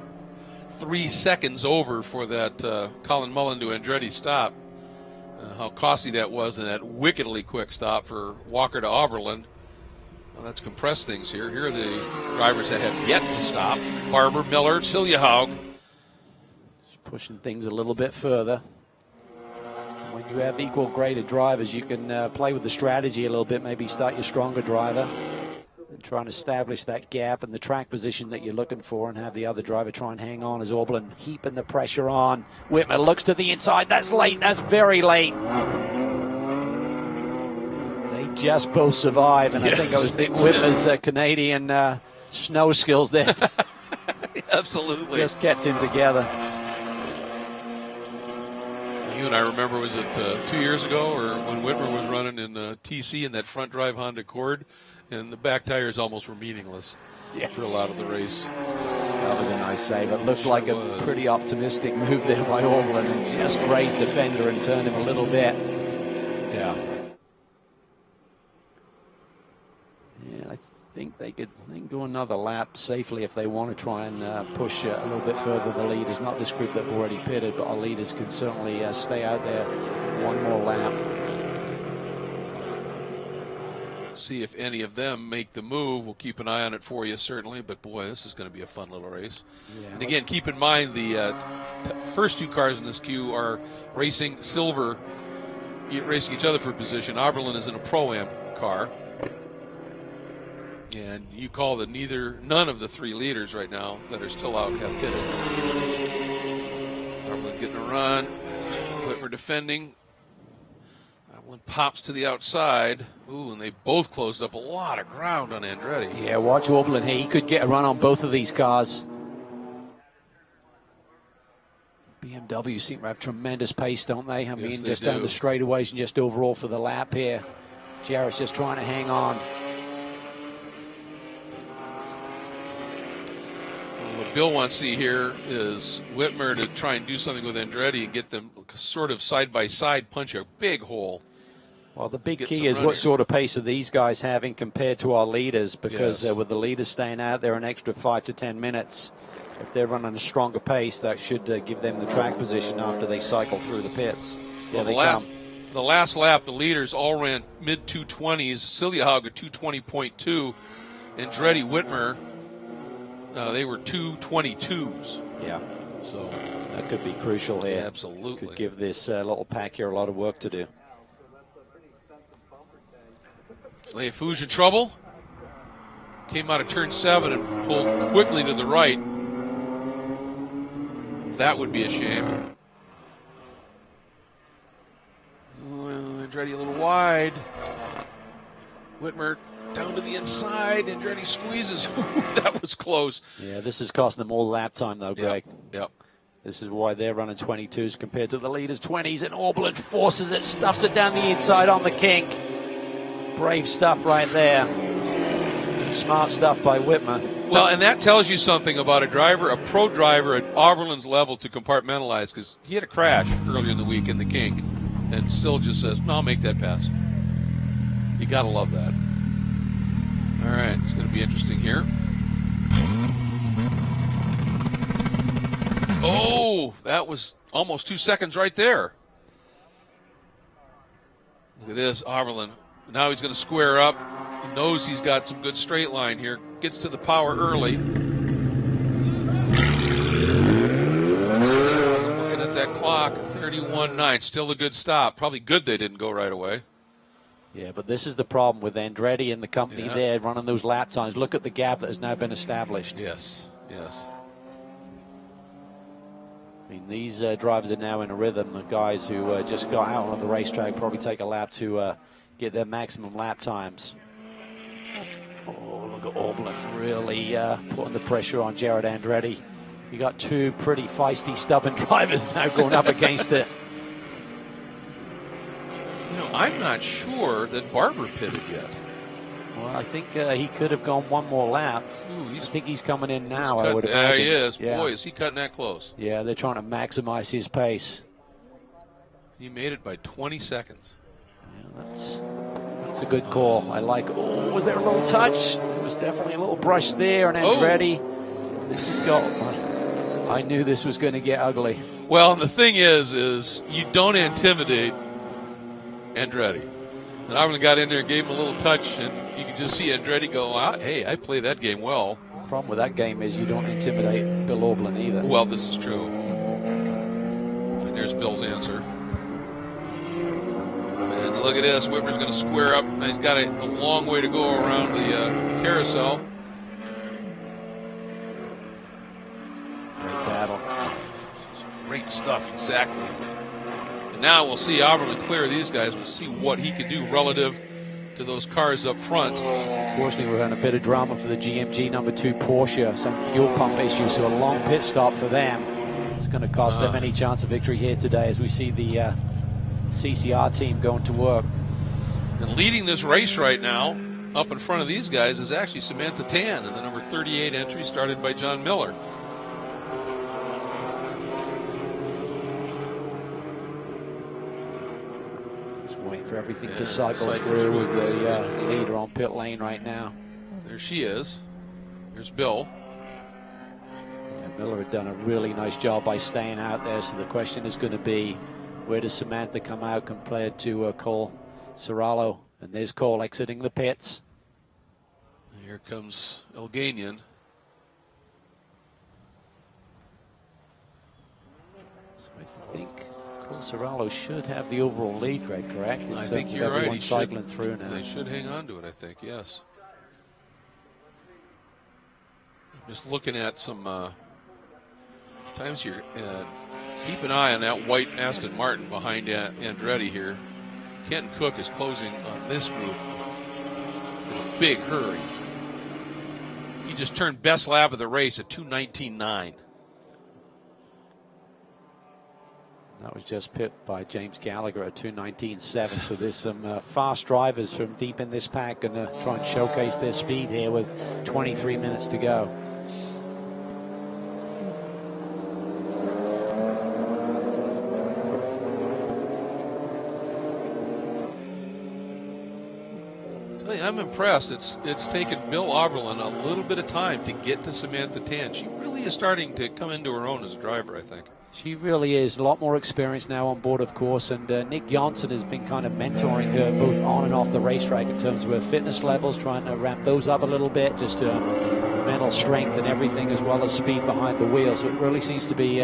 3 seconds over for that Colin Mullen to Andretti stop. How costly that was, and that wickedly quick stop for Walker to Oberlin. Well, that's compressed things here. Here are the drivers that have yet to stop. Barber, Miller, Siljehaug. Just pushing things a little bit further. When you have equal graded drivers, you can play with the strategy a little bit, maybe start your stronger driver and try and establish that gap and the track position that you're looking for, and have the other driver try and hang on as Oberlin heaping the pressure on. Whitmer looks to the inside. That's late. That's very late. They just both survive, and yes, I think it was Whitmer's Canadian snow skills there. Absolutely. Just kept him together. You and I remember, was it 2 years ago, or when Whitmer was running in TC in that front drive Honda Accord, and the back tires almost were meaningless for a lot of the race. That was a nice save. It looked like a pretty optimistic move there by Orblin, and just grazed the fender and turned him a little bit. Yeah. Yeah, I think they can go another lap safely if they want to try and push a little bit further the leaders. Not this group that have already pitted, but our leaders can certainly stay out there one more lap. See if any of them make the move. We'll keep an eye on it for you, certainly. But, boy, this is going to be a fun little race. Yeah, and, again, keep in mind the first two cars in this queue are racing silver, racing each other for position. Oberlin is in a Pro-Am car. And you call that none of the three leaders right now that are still out have pitted. Oberlin getting a run. Whitmer defending. Oberlin pops to the outside. Ooh, and they both closed up a lot of ground on Andretti. Yeah, watch Orblin here. He could get a run on both of these cars. BMW seem to have tremendous pace, don't they? I mean, just down the straightaways and just overall for the lap here. Jarrett's just trying to hang on. What Bill wants to see here is Whitmer to try and do something with Andretti and get them sort of side by side, punch a big hole. Well, the big key is what sort of pace are these guys having compared to our leaders, because with the leaders staying out there an extra 5 to 10 minutes, if they're running a stronger pace, that should give them the track position after they cycle through the pits. Well, the last lap, the leaders all ran mid-220s. Siljahaug at 220.2. Andretti, Whitmer, they were 222s. Yeah. So that could be crucial here. Yeah, absolutely. Could give this little pack here a lot of work to do. Leifouge in trouble. Came out of turn 7 and pulled quickly to the right. That would be a shame. Andretti a little wide. Whitmer down to the inside. Andretti squeezes. That was close. Yeah, this is costing them all lap time, though, Greg. Yep. This is why they're running 22s compared to the leaders' 20s. And Orblin forces it, stuffs it down the inside on the kink. Brave stuff right there. Smart stuff by Whitmer. Well, and that tells you something about a driver, a pro driver at Oberlin's level, to compartmentalize, because he had a crash earlier in the week in the kink and still just says, no, I'll make that pass. You got to love that. All right, it's going to be interesting here. Oh, that was almost 2 seconds right there. Look at this, Oberlin. Now he's going to square up. He knows he's got some good straight line here. Gets to the power early. Looking at that clock, 31.9. Still a good stop. Probably good they didn't go right away. Yeah, but this is the problem with Andretti and the company there running those lap times. Look at the gap that has now been established. Yes, yes. I mean, these drivers are now in a rhythm. The guys who just got out on the racetrack probably take a lap to get their maximum lap times. Oh, look at Orblin really putting the pressure on Jared Andretti. You got two pretty feisty, stubborn drivers now going up against it. You know, I'm not sure that Barber pitted yet. Well, I think he could have gone one more lap. Ooh, I think he's coming in now, I would imagine. There he is. Yeah. Boy, is he cutting that close. Yeah, they're trying to maximize his pace. He made it by 20 seconds. Yeah, that's a good call. I like. Oh, was there a little touch? There was definitely a little brush there, and Andretti. This has got. I knew this was going to get ugly. Well, and the thing is you don't intimidate Andretti. And Oberlin got in there and gave him a little touch, and you can just see Andretti go, hey, I played that game well. The problem with that game is you don't intimidate Bill Orblin either. Well, this is true. And there's Bill's answer. And look at this. Whitmer's going to square up. He's got a long way to go around the carousel. Great battle. Great stuff, exactly. And now we'll see Oberlin clear these guys. We'll see what he can do relative to those cars up front. Fortunately, we're having a bit of drama for the GMG number 2 Porsche. Some fuel pump issues, so a long pit stop for them. It's going to cost them any chance of victory here today as we see the CCR team going to work. And leading this race right now up in front of these guys is actually Samantha Tan in the number 38 entry started by John Miller. Just waiting for everything to cycle through with the leader on pit lane right now. There she is. There's Bill. Miller had done a really nice job by staying out there, so the question is going to be, where does Samantha come out compared to Cole Serralo? And there's Cole exiting the pits. Here comes Elganian. So I think Cole Serralo should have the overall lead, Greg, correct? I think you're right. He's cycling through now. They should hang on to it, I think, yes. Just looking at some times here. Keep an eye on that white Aston Martin behind Andretti here. Ken Cook is closing on this group in a big hurry. He just turned best lap of the race at 2:19.9. That was just pipped by James Gallagher at 2:19.7. So there's some fast drivers from deep in this pack going to try and showcase their speed here with 23 minutes to go. I'm impressed. It's taken Bill Oberlin a little bit of time to get to Samantha Tan. She really is starting to come into her own as a driver, I think. She really is. A lot more experience now on board, of course, and Nick Johnson has been kind of mentoring her both on and off the racetrack in terms of her fitness levels, trying to ramp those up a little bit, just mental strength and everything, as well as speed behind the wheel. So it really seems to be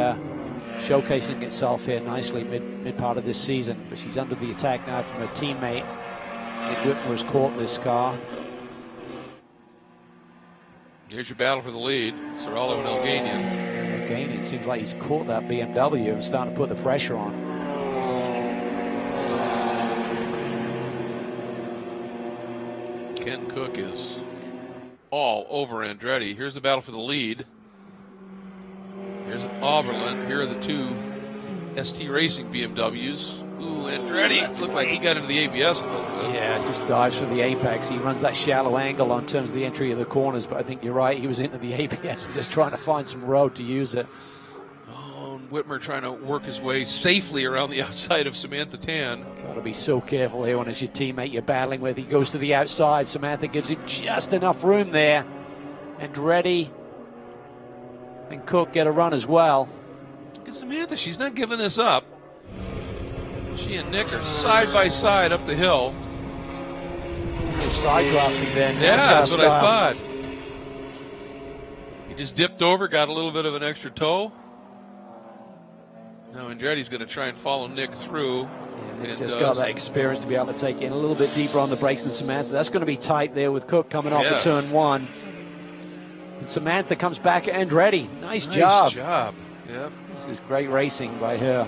showcasing itself here nicely mid part of this season. But she's under the attack now from her teammate. Nick Whitmer has caught this car. Here's your battle for the lead. Serralo and Elganian. Elganian seems like he's caught that BMW and starting to put the pressure on. Ken Cook is all over Andretti. Here's the battle for the lead. Here's Oberlin. Here are the two ST Racing BMWs. Ooh, Andretti looked like he got into the ABS a little bit. Yeah, just dives from the apex. He runs that shallow angle on terms of the entry of the corners, but I think you're right. He was into the ABS and just trying to find some road to use it. Oh, and Whitmer trying to work his way safely around the outside of Samantha Tan. Got to be so careful here when it's your teammate you're battling with. He goes to the outside. Samantha gives him just enough room there. Andretti and Cook get a run as well. Look at Samantha. She's not giving this up. She and Nick are side by side up the hill. Side drafting then. Yeah, that's what I thought. He just dipped over, got a little bit of an extra toe. Now Andretti's going to try and follow Nick through. Yeah, Nick's just got that experience to be able to take in a little bit deeper on the brakes than Samantha. That's going to be tight there with Cook coming off of turn one. And Samantha comes back at Andretti. Nice job. Nice job. Yep. This is great racing by her.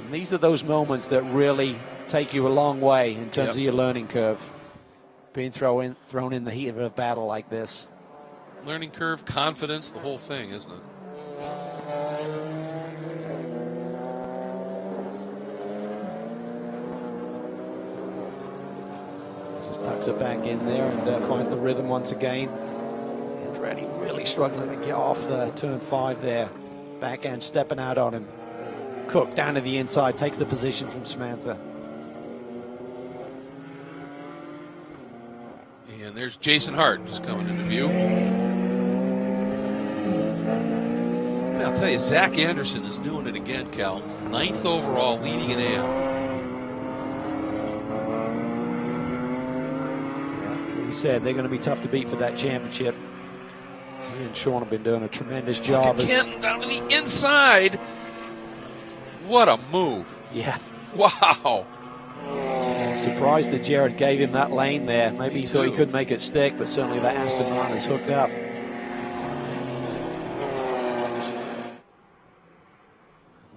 And these are those moments that really take you a long way in terms of your learning curve. Being thrown in the heat of a battle like this. Learning curve, confidence, the whole thing, isn't it? Just tucks it back in there and finds the rhythm once again. Andretti really struggling to get off the turn 5 there. Backhand stepping out on him. Cook down to the inside, takes the position from Samantha. And there's Jason Hart just coming into view. I'll tell you, Zach Anderson is doing it again, Cal. 9th overall, leading in AM. As we said, they're going to be tough to beat for that championship. He and Sean have been doing a tremendous job. Kenton down to the inside. What a move. Yeah. Wow. I'm surprised that Jared gave him that lane there. Maybe he thought he couldn't make it stick, but certainly that Aston Martin is hooked up.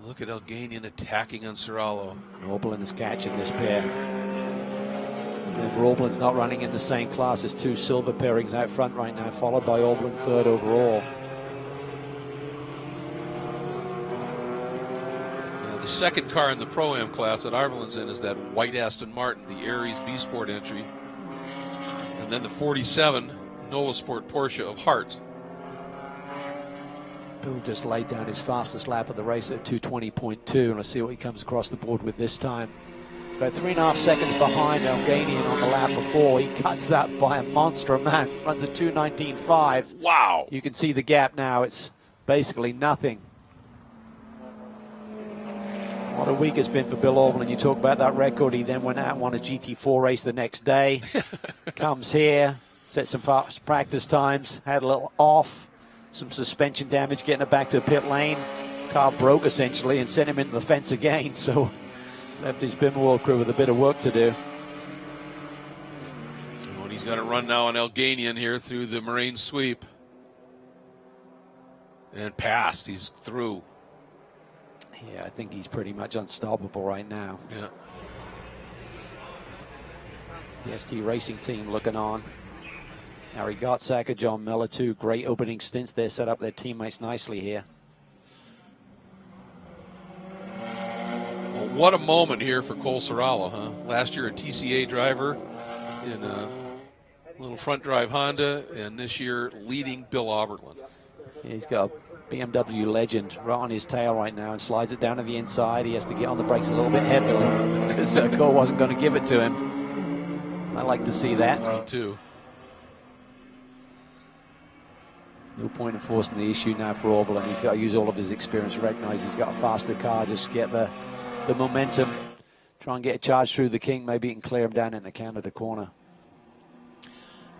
Look at Elganian attacking on Serralo. Oberlin is catching this pair. And Oberlin's not running in the same class as two silver pairings out front right now, followed by Oberlin 3rd overall. The second car in the Pro-Am class that Arvolin's in is that white Aston Martin, the Aries B Sport entry. And then the 47 NOLA Sport Porsche of Hart. Bill just laid down his fastest lap of the race at 2:20.2, and let's see what he comes across the board with this time. About 3.5 seconds behind Alganian on the lap before. He cuts that by a monster amount. Runs a 2:19.5. Wow. You can see the gap now. It's basically nothing. What a week it's been for Bill Auberlen. You talk about that record. He then went out and won a GT4 race the next day. Comes here, set some fast practice times, had a little off, some suspension damage, getting it back to the pit lane. Car broke essentially and sent him into the fence again. So left his Bim World crew with a bit of work to do. And he's got to run now on Alganian here through the Moraine sweep. And passed. He's through. Yeah, I think he's pretty much unstoppable right now. Yeah. The ST Racing team looking on. Harry Gottsacker, John Miller, two great opening stints there, set up their teammates nicely here. Well, what a moment here for Cole Serralo, huh? Last year a TCA driver in a little front drive Honda, and this year leading Bill Auberlen. He's got a BMW legend right on his tail right now and slides it down to the inside. He has to get on the brakes a little bit heavily because Cole wasn't going to give it to him. I like to see that. Me too. No point in forcing the issue now for Auberlen. He's got to use all of his experience, recognize he's got a faster car, just get the momentum, try and get a charge through the kink, maybe he can clear him down in the Canada corner.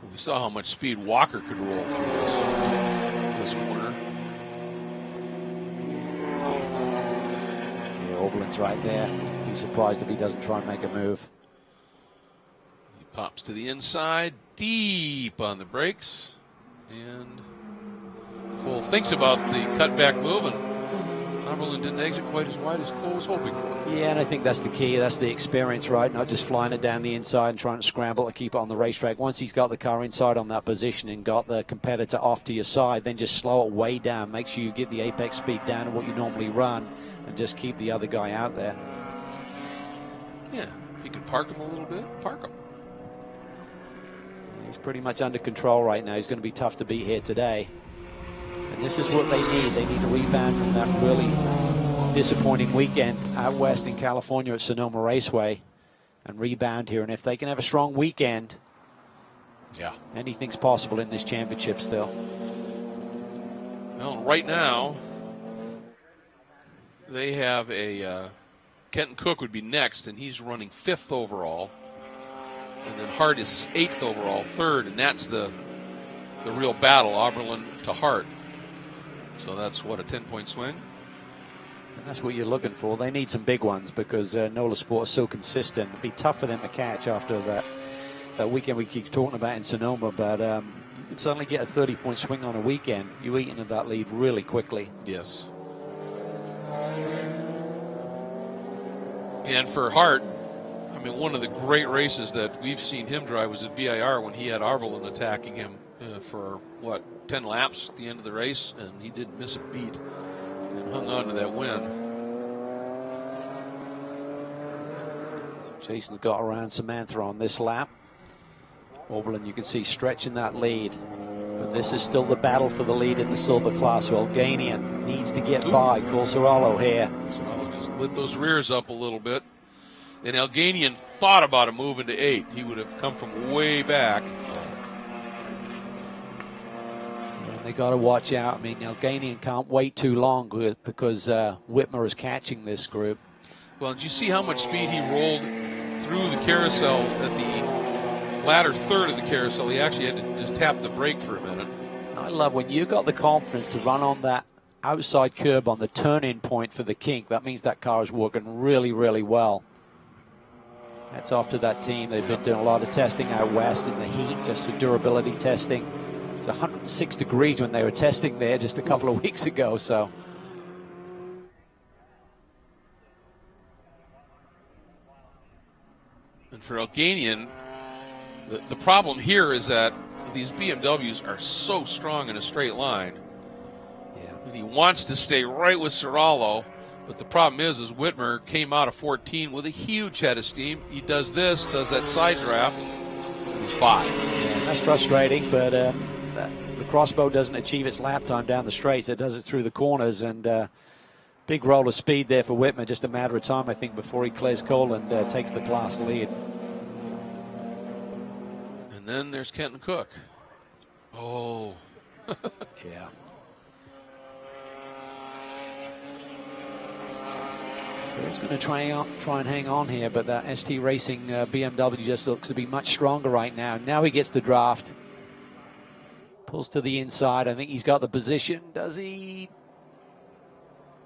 We saw how much speed Walker could roll through this corner. Yeah, Auberlen's right there. Be surprised if he doesn't try and make a move. He pops to the inside, deep on the brakes, and Cole thinks about the cutback move, and Auberlen didn't exit quite as wide as Cole was hoping for. Yeah, and I think that's the key. That's the experience, right? Not just flying it down the inside and trying to scramble to keep it on the racetrack. Once he's got the car inside on that position and got the competitor off to your side, then just slow it way down. Make sure you get the apex speed down to what you normally run and just keep the other guy out there. Yeah, if you can park him a little bit, park him. He's pretty much under control right now. He's going to be tough to beat here today. And this is what they need. They need to rebound from that really disappointing weekend out west in California at Sonoma Raceway and rebound here. And if they can have a strong weekend, yeah, anything's possible in this championship still. Well, right now, they have a Kenton Cook would be next, and he's running 5th overall. And then Hart is 8th overall, 3rd, and that's the real battle, Auberlen to Hart. So that's, what, a 10-point swing? And that's what you're looking for. They need some big ones because NOLA Sport is so consistent. It'd be tough for them to catch after that weekend we keep talking about in Sonoma. But you can suddenly get a 30-point swing on a weekend. You eat into that lead really quickly. Yes. And for Hart, I mean, one of the great races that we've seen him drive was at VIR when he had Auberlen attacking him for, 10 laps at the end of the race, and he didn't miss a beat and hung on to that win. So Jason's got around Samantha on this lap. Auberlen, you can see, stretching that lead. But this is still the battle for the lead in the silver class. So Alganian needs to get by Cole Serralo here. Serralo just lit those rears up a little bit. And Alganian thought about a move into 8. He would have come from way back. And they got to watch out. I mean, Alganian can't wait too long because Whitmer is catching this group. Well, did you see how much speed he rolled through the carousel at the latter third of the carousel? He actually had to just tap the brake for a minute. I love when you got the confidence to run on that outside curb on the turn-in point for the kink. That means that car is working really, really well. That's off to that team. They've been doing a lot of testing out west in the heat, just for durability testing. It was 106 degrees when they were testing there just a couple of weeks ago. So. And for Alganian, the problem here is that these BMWs are so strong in a straight line. Yeah. And he wants to stay right with Serralo, But the problem is Whitmer came out of 14 with a huge head of steam. He does this, does that side draft, and he's by. Yeah, that's frustrating, but the Crossbow doesn't achieve its lap time down the straights. It does it through the corners, and big roll of speed there for Whitmer. Just a matter of time, I think, before he clears Cole and takes the class lead. And then there's Kenton Cook. Oh. Yeah. So he's going to try and hang on here, but that ST Racing BMW just looks to be much stronger right now. Now he gets the draft. Pulls to the inside. I think he's got the position. Does he?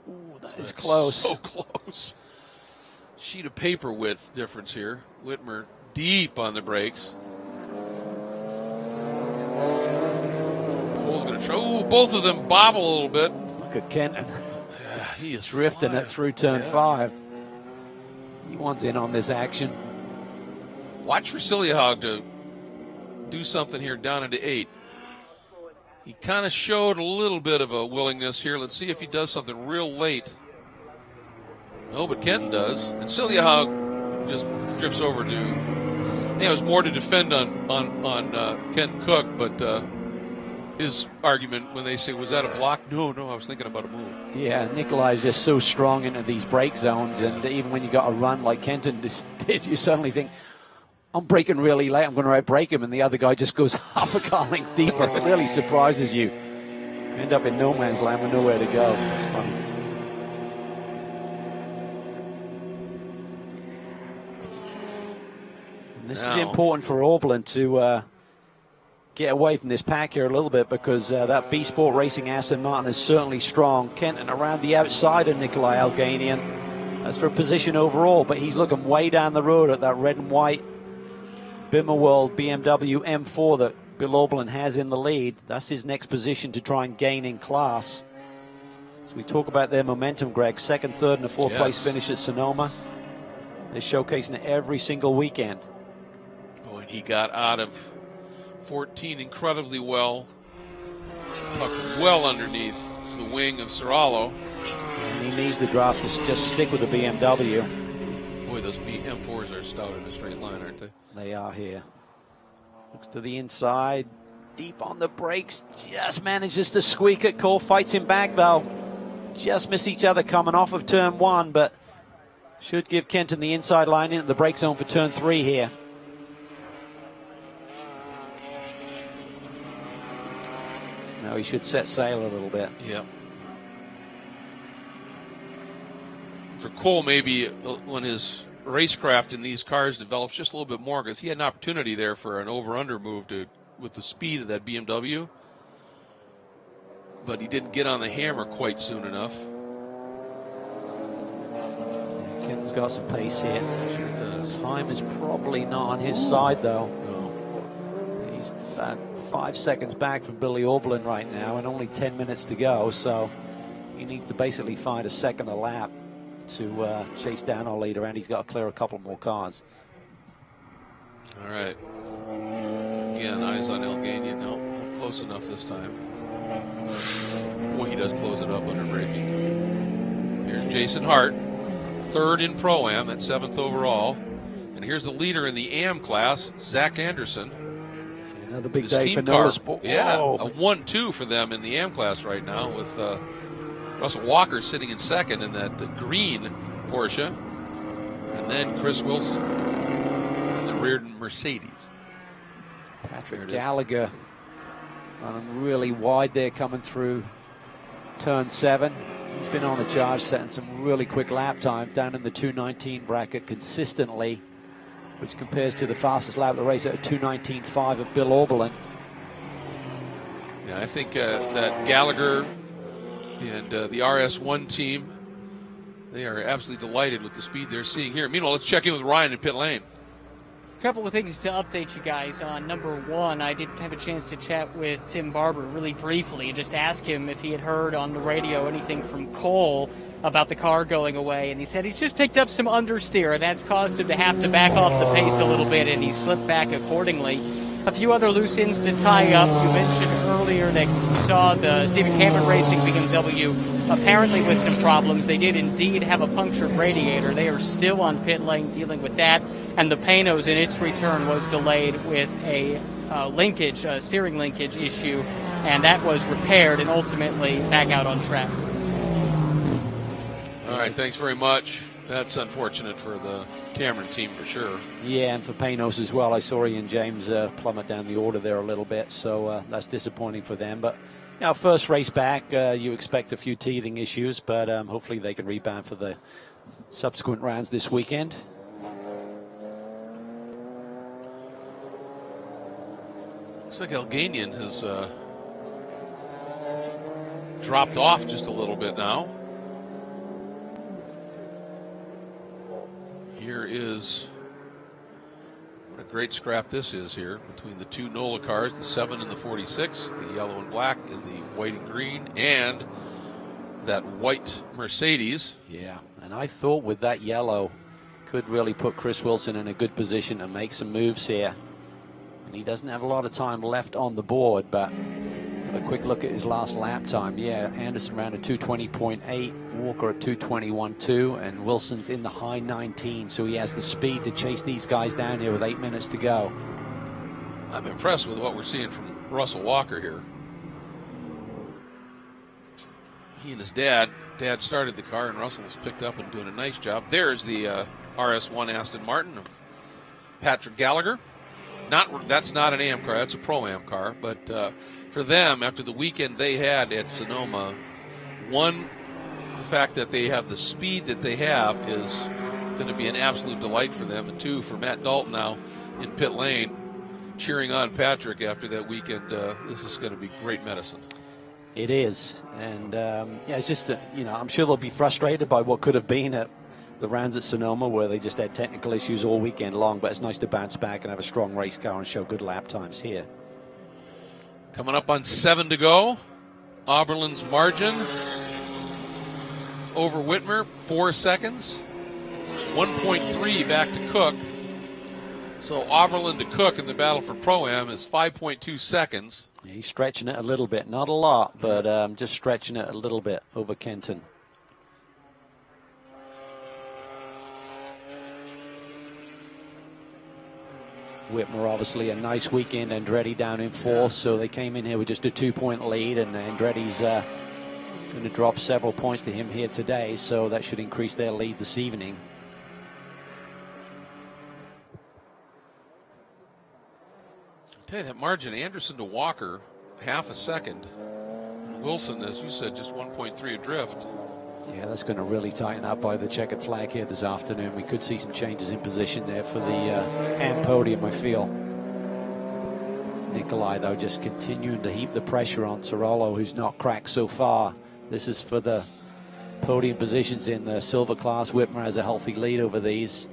Ooh, that is close. So close. Sheet of paper width difference here. Whitmer deep on the brakes. Cole's going to try. Ooh, both of them bobble a little bit. Look at Kenton. Yeah, he is drifting it through turn 5. He wants in on this action. Watch for Sillyhog to do something here down into 8. He kind of showed a little bit of a willingness here. Let's see if he does something real late. No, but Kenton does. And Sillyhog just drifts over to. It was more to defend on Kenton Cook, but his argument when they say, was that a block? No, I was thinking about a move. Yeah, Nikolai's just so strong into these brake zones, and even when you got a run like Kenton did, you suddenly think, I'm braking really late, I'm going to out-brake him, and the other guy just goes half a car length deeper. It really surprises you. You end up in no man's land with nowhere to go. It's funny. And this is important for Auburn to get away from this pack here a little bit, because that B Sport Racing Aston Martin is certainly strong. Kenton around the outside of Nikolai Alganian. That's for a position overall, but he's looking way down the road at that red and white Bimmerworld BMW M4 that Bill Auberlen has in the lead. That's his next position to try and gain in class. So we talk about their momentum, Greg. Second, third, and a fourth place finish at Sonoma. They're showcasing it every single weekend. Boy, and he got out of 14 incredibly well. Tucked well underneath the wing of Serralo. And he needs the draft to just stick with the BMW. Boy, those M4s are stout in a straight line, aren't they? They are here. Looks to the inside. Deep on the brakes. Just manages to squeak it. Cole fights him back, though. Just miss each other coming off of turn 1, but should give Kenton the inside line into the brake zone for turn 3 here. Now he should set sail a little bit. Yep. For Cole, maybe when his racecraft in these cars develops just a little bit more, because he had an opportunity there for an over-under move with the speed of that BMW, but he didn't get on the hammer quite soon enough. Kenton's got some pace here. Sure does. Time is probably not on his side, though. No. He's about 5 seconds back from Billy Auberlen right now, and only 10 minutes to go, so he needs to basically find a second a lap to chase down our leader, and he's got to clear a couple more cars. All right. Again, eyes on Alganian. No, not close enough this time. Boy, he does close it up under braking. Here's Jason Hart, third in Pro-Am at 7th overall. And here's the leader in the AM class, Zach Anderson. Another big day for Motorsport. Yeah, a 1-2 for them in the AM class right now, with Russell Walker sitting in second in that green Porsche. And then Chris Wilson in the Reardon Mercedes. Patrick Gallagher running really wide there coming through turn 7. He's been on the charge, setting some really quick lap time down in the 2:19 bracket consistently, which compares to the fastest lap of the race at a 2:19.5 of Bill Auberlen. Yeah, I think that Gallagher and the RS1 team, they are absolutely delighted with the speed they're seeing here. Meanwhile, let's check in with Ryan in pit lane. A couple of things to update you guys on. Number one, I did have a chance to chat with Tim Barber really briefly and just ask him if he had heard on the radio anything from Cole about the car going away, and he said he's just picked up some understeer, and that's caused him to have to back off the pace a little bit, and he slipped back accordingly. a few other loose ends to tie up. You mentioned earlier that you saw the Stephen Cameron Racing BMW apparently with some problems. They did indeed have a punctured radiator. They are still on pit lane dealing with that. And the Panos in its return was delayed with a steering linkage issue, and that was repaired and ultimately back out on track. All right, thanks very much. That's unfortunate for the Cameron team for sure. Yeah, and for Panos as well. I saw Ian James plummet down the order there a little bit, so that's disappointing for them. But first race back, you expect a few teething issues, but hopefully they can rebound for the subsequent rounds this weekend. Looks like Alganian has dropped off just a little bit now. Here is what a great scrap this is here between the two NOLA cars, the 7 and the 46, the yellow and black and the white and green, and that white Mercedes. Yeah, and I thought with that yellow could really put Chris Wilson in a good position to make some moves here. And he doesn't have a lot of time left on the board, but a quick look at his last lap time. Yeah, Anderson ran at 220.8, Walker at 221.2, and Wilson's in the high 19, so he has the speed to chase these guys down here with 8 minutes to go. I'm impressed with what we're seeing from Russell Walker here. He and his dad started the car, and Russell's picked up and doing a nice job. There's the RS1 Aston Martin of Patrick Gallagher. That's not an AM car, that's a Pro-Am car, but for them, after the weekend they had at Sonoma, one, the fact that they have the speed that they have is going to be an absolute delight for them, and two, for Matt Dalton now in pit lane, cheering on Patrick after that weekend, this is going to be great medicine. It is, and it's just, I'm sure they'll be frustrated by what could have been at the rounds at Sonoma, where they just had technical issues all weekend long, but it's nice to bounce back and have a strong race car and show good lap times here. Coming up on 7 to go, Oberlin's margin over Whitmer, 4 seconds, 1.3 back to Cook. So Oberlin to Cook in the battle for Pro-Am is 5.2 seconds. He's stretching it a little bit, not a lot, but just stretching it a little bit over Kenton. Whitmer obviously a nice weekend. Andretti down in fourth, so they came in here with just a 2-point lead, and Andretti's going to drop several points to him here today, so that should increase their lead this evening. I'll tell you, that margin, Anderson to Walker, half a second. Wilson, as you said, just 1.3 adrift. Yeah, that's going to really tighten up by the checkered flag here this afternoon. We could see some changes in position there for the AM podium, I feel. Nikolai, though, just continuing to heap the pressure on Cirolo, who's not cracked so far. This is for the podium positions in the silver class. Whitmer has a healthy lead over these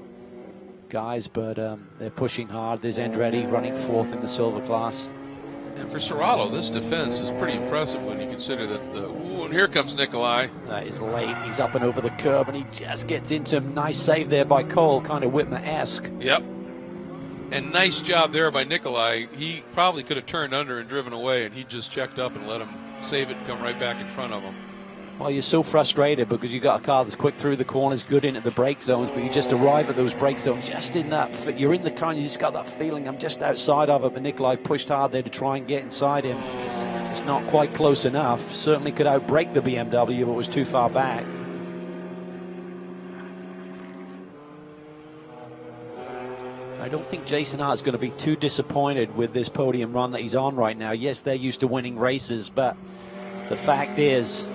guys, but they're pushing hard. There's Andretti running fourth in the silver class. And for Cirolo, this defense is pretty impressive when you consider that, and here comes Nikolai. That is late. He's up and over the curb, and he just gets into him. Nice save there by Cole, kind of Whitmer-esque. Yep. And nice job there by Nikolai. He probably could have turned under and driven away, and he just checked up and let him save it and come right back in front of him. Well, you're so frustrated because you got a car that's quick through the corners, good into the brake zones, but you just arrive at those brake zones just in that. You're in the car and you just got that feeling, I'm just outside of it. But Nikolai pushed hard there to try and get inside him. Just not quite close enough. Certainly could outbrake the BMW, but was too far back. I don't think Jason Hart's going to be too disappointed with this podium run that he's on right now. Yes, they're used to winning races, but the fact is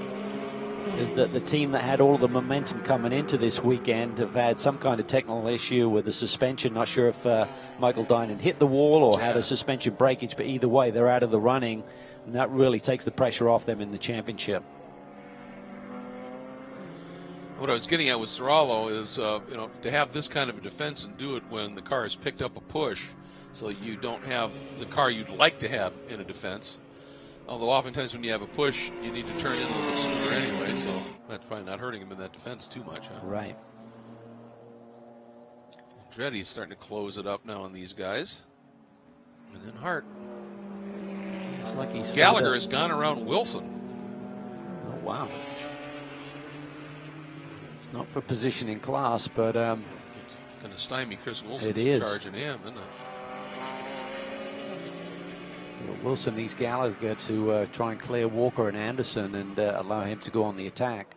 that the team that had all of the momentum coming into this weekend have had some kind of technical issue with the suspension. Not sure if Michael Dinan hit the wall or had a suspension breakage, but either way, they're out of the running, and that really takes the pressure off them in the championship. What I was getting at with Cirolo is, to have this kind of a defense and do it when the car has picked up a push, so you don't have the car you'd like to have in a defense. Although oftentimes when you have a push, you need to turn in a little bit sooner anyway, so that's probably not hurting him in that defense too much, huh? Right. Andretti's starting to close it up now on these guys. And then Hart. It's like he's Gallagher has gone around Wilson. Oh, wow. It's not for positioning class, but It's going to stymie Chris Wilson. It is. Charging him, isn't it? Wilson needs Gallagher to try and clear Walker and Anderson and allow him to go on the attack.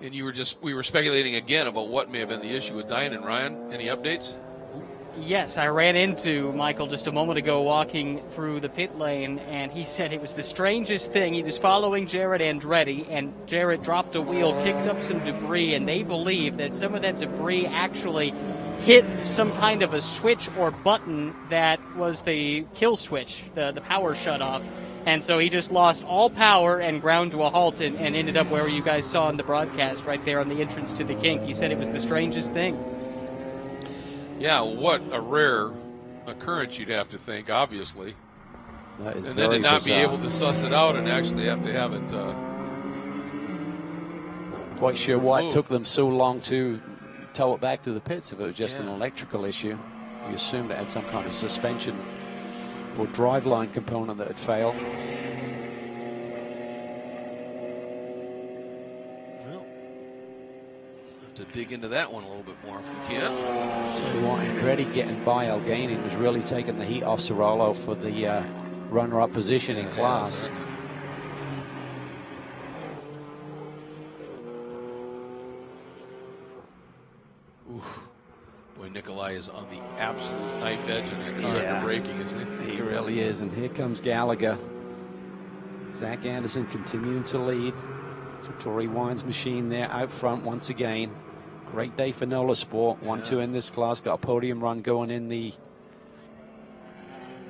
And we were speculating again about what may have been the issue with Dinan. Ryan, any updates? Yes, I ran into Michael just a moment ago walking through the pit lane, and he said it was the strangest thing. He was following Jared Andretti, and Jared dropped a wheel, kicked up some debris, and they believe that some of that debris actually hit some kind of a switch or button that was the kill switch, the power shutoff. And so he just lost all power and ground to a halt and ended up where you guys saw in the broadcast right there on the entrance to the kink. He said it was the strangest thing. Yeah, what a rare occurrence you'd have to think, obviously. That is and then to not bizarre. be able to suss it out and actually have to have it. Quite sure why it move. took them so long to tow it back to the pits if it was just an Yeah. electrical issue. You assumed it had some kind of suspension or driveline component that had failed. Well, have to dig into that one a little bit more if we can. Tell you what, Andretti getting by Algany was really taking the heat off Cirolo for the runner-up position in class. Oof. Boy, Nikolai is on the absolute knife edge in that car after braking, isn't he? He really is, and here comes Gallagher. Zach Anderson continuing to lead. Tory Wine's machine there out front once again. Great day for Nola Sport. 1-2 in this class. Got a podium run going in the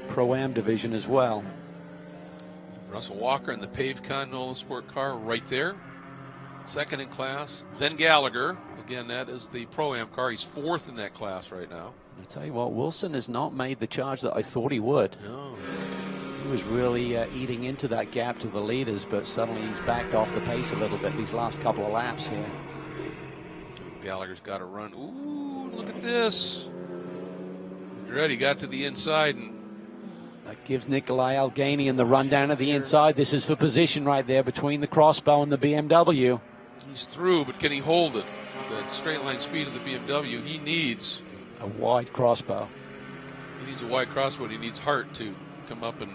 Pro-Am division as well. Russell Walker in the PaveCon Nola Sport car right there. Second in class. Then Gallagher. Again, that is the Pro-Am car. He's fourth in that class right now. I tell you what, Wilson has not made the charge that I thought he would. No. He was really eating into that gap to the leaders, but suddenly he's backed off the pace a little bit these last couple of laps here. Gallagher's got to run. Ooh, look at this. Andretti got to the inside and That gives Nikolai Algany the run down to the inside. This is for position right there between the crossbow and the BMW. he's through, but can he hold it? That straight line speed of the BMW, he needs A wide crossbow. a wide crossbow. He needs Hart to come up and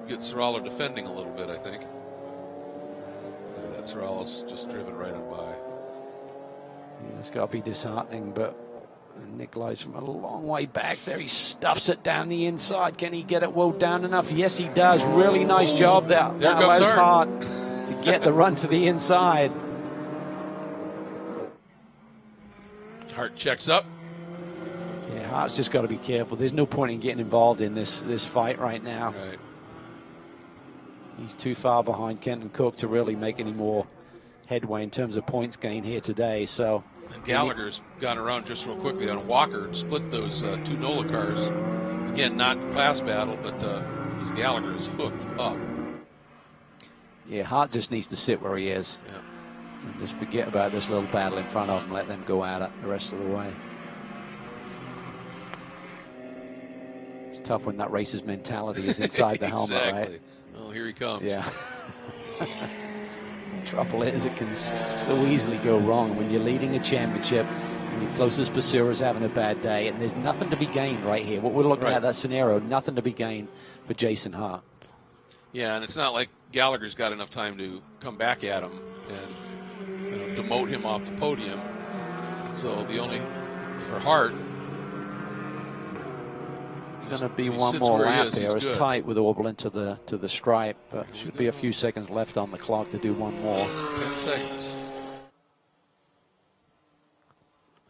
get Cirolo defending a little bit, I think. That Cirolo's just driven right on by. Yeah, it's got to be disheartening, but Nikolai's from a long way back there. He stuffs it down the inside. Can he get it well down enough? Yes, he does. Really nice job there. There That comes allows Hart. Hart to get the run to the inside. Hart checks up. Yeah, Hart's just got to be careful. There's no point in getting involved in this fight right now. Right. He's too far behind Kenton Cook to really make any more headway in terms of points gain here today. So And Gallagher's gone around just real quickly on Walker and split those two NOLA cars. Again, not class battle, but Gallagher is hooked up. yeah, Hart just needs to sit where he is. Yeah. And just forget about this little battle in front of him. Let them go at it the rest of the way. It's tough when that racer's mentality is inside the helmet, Exactly. right? Oh, here he comes. Yeah. The trouble is it can so easily go wrong when you're leading a championship and your closest pursuer is having a bad day, and there's nothing to be gained right here. What we're looking Right. at, that scenario, nothing to be gained for Jason Hart. Yeah, and it's not like Gallagher's got enough time to come back at him and demote him off the podium. So the only, for Hart, Going to be he one sits more where he lap is, he's here. It's good. tight with Orblin to the stripe, but should be a few seconds left on the clock to do one more. 10 seconds.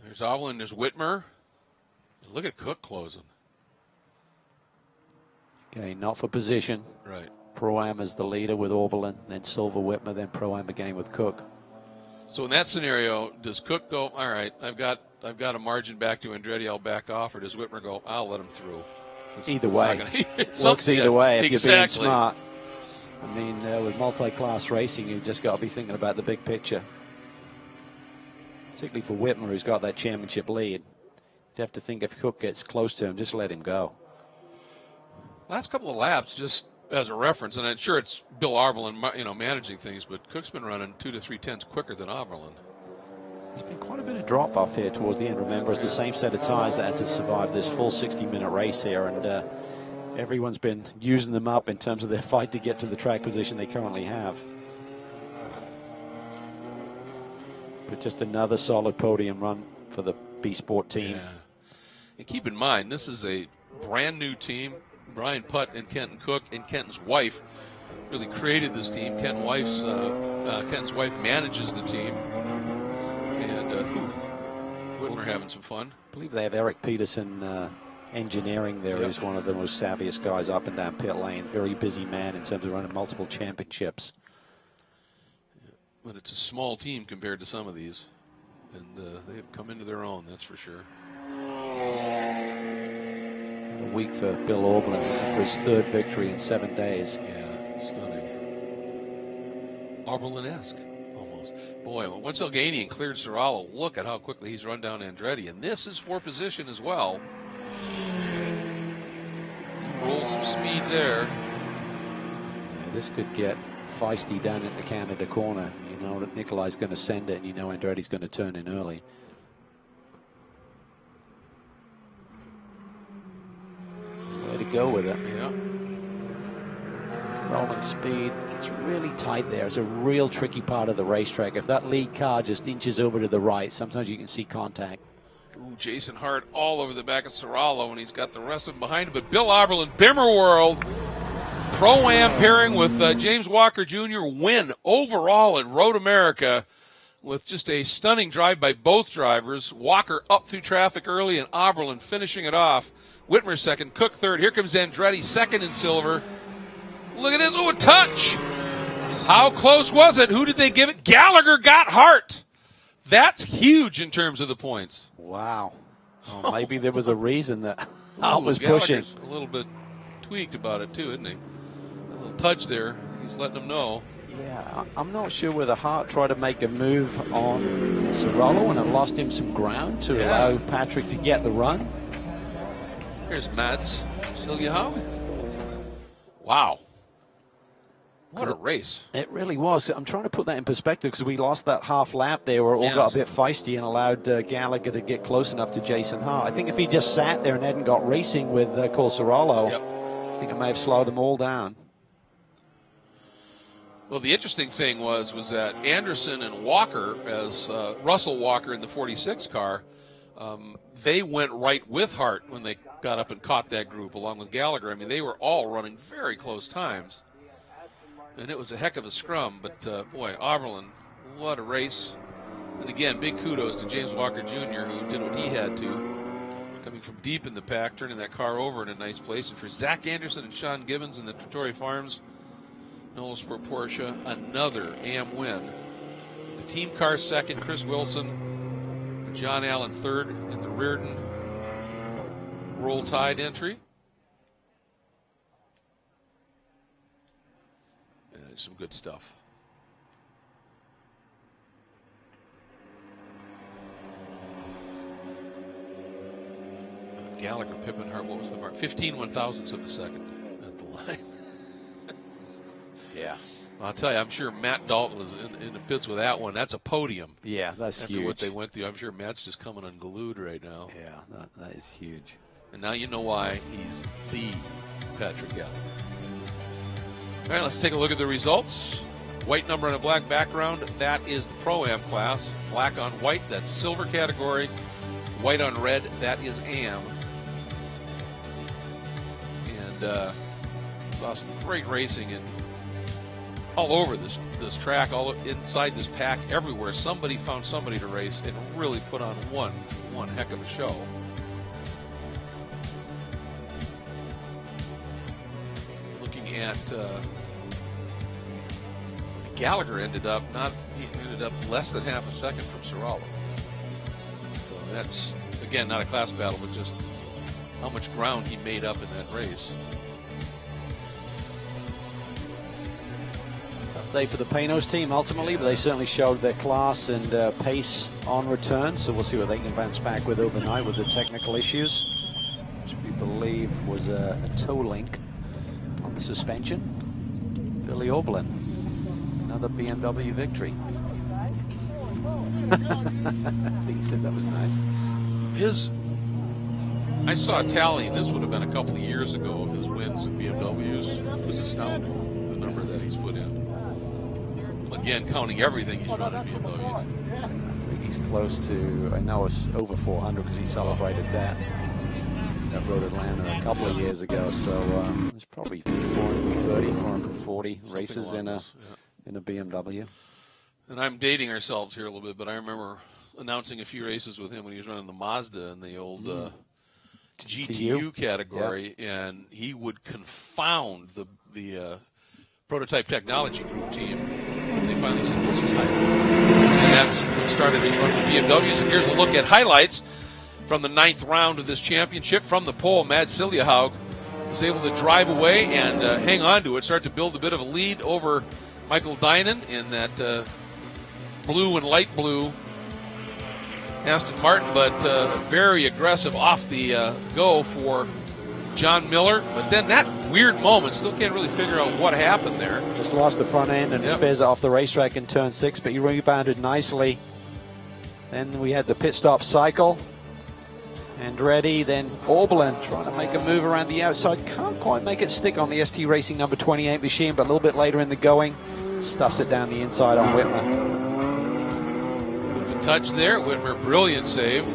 There's Oblin, there's Whitmer. Look at Cook closing. Okay, not for position. Right. Pro-Am is the leader with Orblin, then Silver Whitmer, then Pro-Am again with Cook. So in that scenario, does Cook go, all right, I've got a margin back to Andretti, I'll back off, or does Whitmer go, I'll let him through? Either way. It's Works either way if you're being exactly. smart. I mean, with multi-class racing, you've just got to be thinking about the big picture. Particularly for Whitmer, who's got that championship lead. You have to think if Cook gets close to him, just let him go. Last couple of laps, just as a reference, and I'm sure it's Bill Arberlin, managing things, but Cook's been running 2 to 3 tenths quicker than Arberlin. There's been quite a bit of drop-off here towards the end. Remember, it's the same set of tires that had to survive this full 60-minute race here, and everyone's been using them up in terms of their fight to get to the track position they currently have. But just another solid podium run for the B-Sport team. Yeah. And keep in mind, this is a brand new team. Brian Putt and Kenton Cook and Kenton's wife really created this team. Kenton's wife manages the team. And Whitmer having some fun. I believe they have Eric Peterson engineering there. Is one of the most savviest guys up and down pit lane. Very busy man in terms of running multiple championships. But it's a small team compared to some of these, and they've come into their own, that's for sure. A week for Bill Auberlen for his 3rd victory in 7 days. Yeah, stunning. Auberlin-esque, almost. Boy, once Elganian cleared Serralo, look at how quickly he's run down Andretti, and this is for position as well. Roll some speed there. Yeah, this could get feisty down in the Canada corner. You know that Nikolai's going to send it, and you know Andretti's going to turn in early. Way to go with it. Yeah. Rolling speed. Gets really tight there. It's a real tricky part of the racetrack. If that lead car just inches over to the right, sometimes you can see contact. Ooh, Jason Hart all over the back of Serralo, and he's got the rest of them behind him. But Bill Auberlen, Bimmer World, Pro-Am pairing with James Walker Jr. win overall in Road America with just a stunning drive by both drivers. Walker up through traffic early and Auberlen finishing it off. Whitmer second, Cook third. Here comes Andretti second in silver. Look at this. Oh, a touch. How close was it? Who did they give it? Gallagher got Hart. That's huge in terms of the points. Wow. Well, maybe there was a reason that Hart was pushing. Gallagher's a little bit tweaked about it too, isn't he? A little touch there. He's letting them know. Yeah, I'm not sure whether Hart tried to make a move on Serralo and it lost him some ground to allow Patrick to get the run. Here's Mats Siljehoug. Wow. What a race. It really was. I'm trying to put that in perspective because we lost that half lap there where it all got a bit feisty and allowed Gallagher to get close enough to Jason Hart. I think if he just sat there and hadn't got racing with Cole Serralo, I think it may have slowed them all down. Well, the interesting thing was that Anderson and Walker, as Russell Walker in the 46 car, they went right with Hart when they got up and caught that group along with Gallagher. I mean, they were all running very close times. And it was a heck of a scrum, but boy, Auberlen, what a race. And again, big kudos to James Walker Jr., who did what he had to, coming from deep in the pack, turning that car over in a nice place. And for Zach Anderson and Sean Gibbons and the Trattori Farms, Nola Sport Porsche, another AM win. The team car second, Chris Wilson, John Allen third in the Reardon Roll Tide entry. Some good stuff. Gallagher, Pippen, Hart, what was the mark? 15 1,000ths of a second at the line. Yeah. I'll tell you, I'm sure Matt Dalton was in the pits with that one. That's a podium. Yeah, that's after huge. what they went through. I'm sure Matt's just coming unglued right now. Yeah, that is huge. And now you know why he's the Patrick Gallagher. All right, let's take a look at the results. White number on a black background, that is the Pro-Am class. Black on white, that's silver category. White on red, that is AM. And saw some great racing all over this track, all inside this pack, everywhere. Somebody found somebody to race and really put on one heck of a show. Looking at Gallagher ended up less than half a second from Serralo. So that's, again, not a class battle, but just how much ground he made up in that race. Tough day for the Panos team ultimately, but they certainly showed their class and pace on return. So we'll see what they can bounce back with overnight with the technical issues, which we believe was a toe link suspension. Billy Oberlin, another BMW victory. He said that was nice. I saw a tally, and this would have been a couple of years ago, of his wins in BMWs. It was astounding, the number that he's put in. Again, counting everything he's run in BMW. I think he's close to, I know it's over 400 because he celebrated that Road Atlanta a couple of years ago. So there's probably 430, 440 races in a BMW. And I'm dating ourselves here a little bit, but I remember announcing a few races with him when he was running the Mazda in the old GTU category, and he would confound the Prototype Technology Group team when they finally said, let's just hire him. And that's what started his run with BMWs. And here's a look at highlights from the 9th round of this championship. From the pole, Mads Siljehaug was able to drive away and hang on to it, start to build a bit of a lead over Michael Dynan in that blue and light blue Aston Martin, but very aggressive off the go for John Miller. But then that weird moment, still can't really figure out what happened there. Just lost the front end and spares it off the racetrack in turn 6, but he rebounded nicely. Then we had the pit stop cycle. Andretti, then Oberlin trying to make a move around the outside. Can't quite make it stick on the ST Racing number 28 machine, but a little bit later in the going, stuffs it down the inside on Whitmer. Touch there, Whitmer, brilliant save.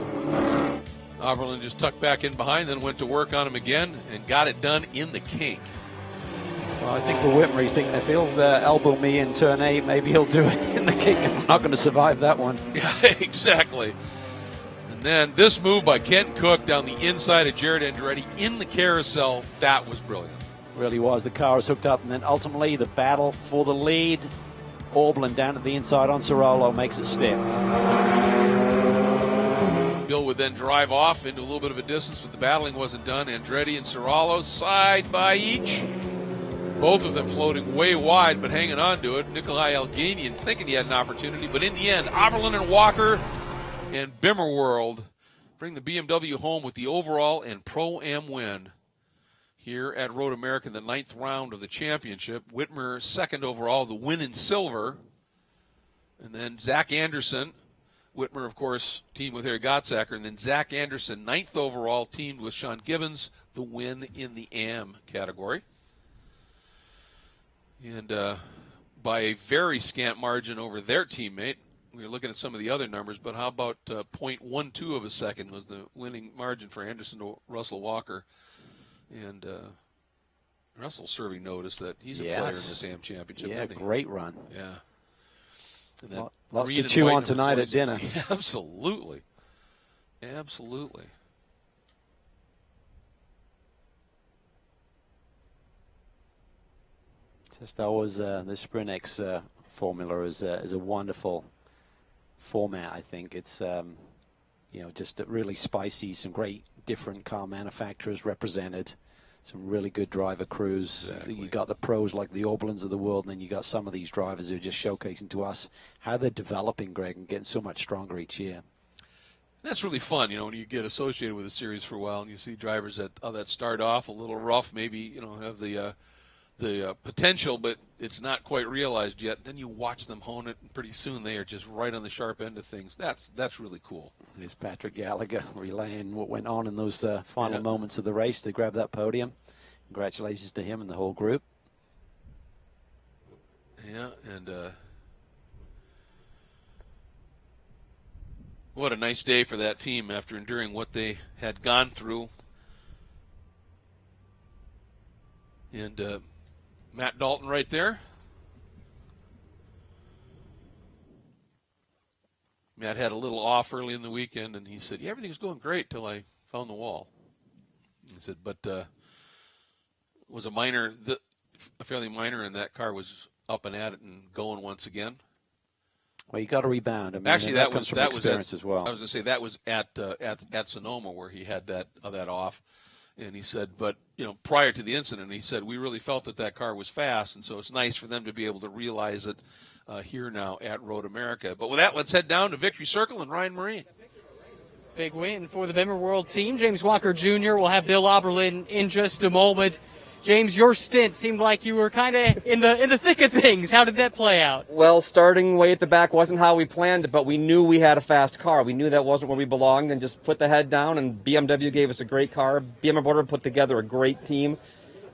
Oberlin just tucked back in behind, then went to work on him again and got it done in the kink. Well, I think for Whitmer, he's thinking if he'll elbow me in turn 8, maybe he'll do it in the kink. I'm not going to survive that one. Yeah, exactly. And then this move by Ken Cook down the inside of Jared Andretti in the carousel, that was brilliant. Really was. The car was hooked up, and then ultimately the battle for the lead. Oberlin down at the inside on Cirolo makes it stick. Bill would then drive off into a little bit of a distance, but the battling wasn't done. Andretti and Cirolo side by each. Both of them floating way wide, but hanging on to it. Nikolai Elganian thinking he had an opportunity, but in the end, Oberlin and Walker and Bimmerworld bring the BMW home with the overall and Pro-Am win here at Road America in the 9th round of the championship. Whitmer second overall, the win in silver. And then Zach Anderson, Whitmer, of course, teamed with Harry Gottsacker. And then Zach Anderson, 9th overall, teamed with Sean Gibbons, the win in the AM category. And by a very scant margin over their teammate. We were looking at some of the other numbers, but how about 0.12 of a second was the winning margin for Anderson to Russell Walker. And Russell serving notice that he's a player in this AM championship. Yeah, great run. Yeah. And then lots to chew on tonight at dinner. Yeah, absolutely. Absolutely. Just always the Sprintx formula is a wonderful format. I think it's just really spicy. Some great different car manufacturers represented. Some really good driver crews. Exactly. You got the pros like the Oberlins of the world, and then you got some of these drivers who are just showcasing to us how they're developing, Greg, and getting so much stronger each year. That's really fun, when you get associated with a series for a while and you see drivers that start off a little rough, maybe have the potential, but it's not quite realized yet. Then you watch them hone it, and pretty soon they are just right on the sharp end of things. That's really cool. There's Patrick Gallagher relaying what went on in those final moments of the race to grab that podium. Congratulations to him and the whole group. Yeah, and what a nice day for that team after enduring what they had gone through. And Matt Dalton right there. Matt had a little off early in the weekend, and he said, yeah, everything's going great till I found the wall. He said, but it was a fairly minor, and that car was up and at it and going once again. Well, you got to rebound. I mean, actually, that comes from experience as well. I was going to say that was at Sonoma where he had that off. And he said, but, prior to the incident, he said, we really felt that car was fast, and so it's nice for them to be able to realize it here now at Road America. But with that, let's head down to Victory Circle and Ryan Marine. Big win for the Bimmerworld team. James Walker Jr. will have Bill Oberlin in just a moment. James, your stint seemed like you were kind of in the thick of things. How did that play out? Well, starting way at the back wasn't how we planned it, but we knew we had a fast car. We knew that wasn't where we belonged, and just put the head down, and BMW gave us a great car. BMW Motor put together a great team.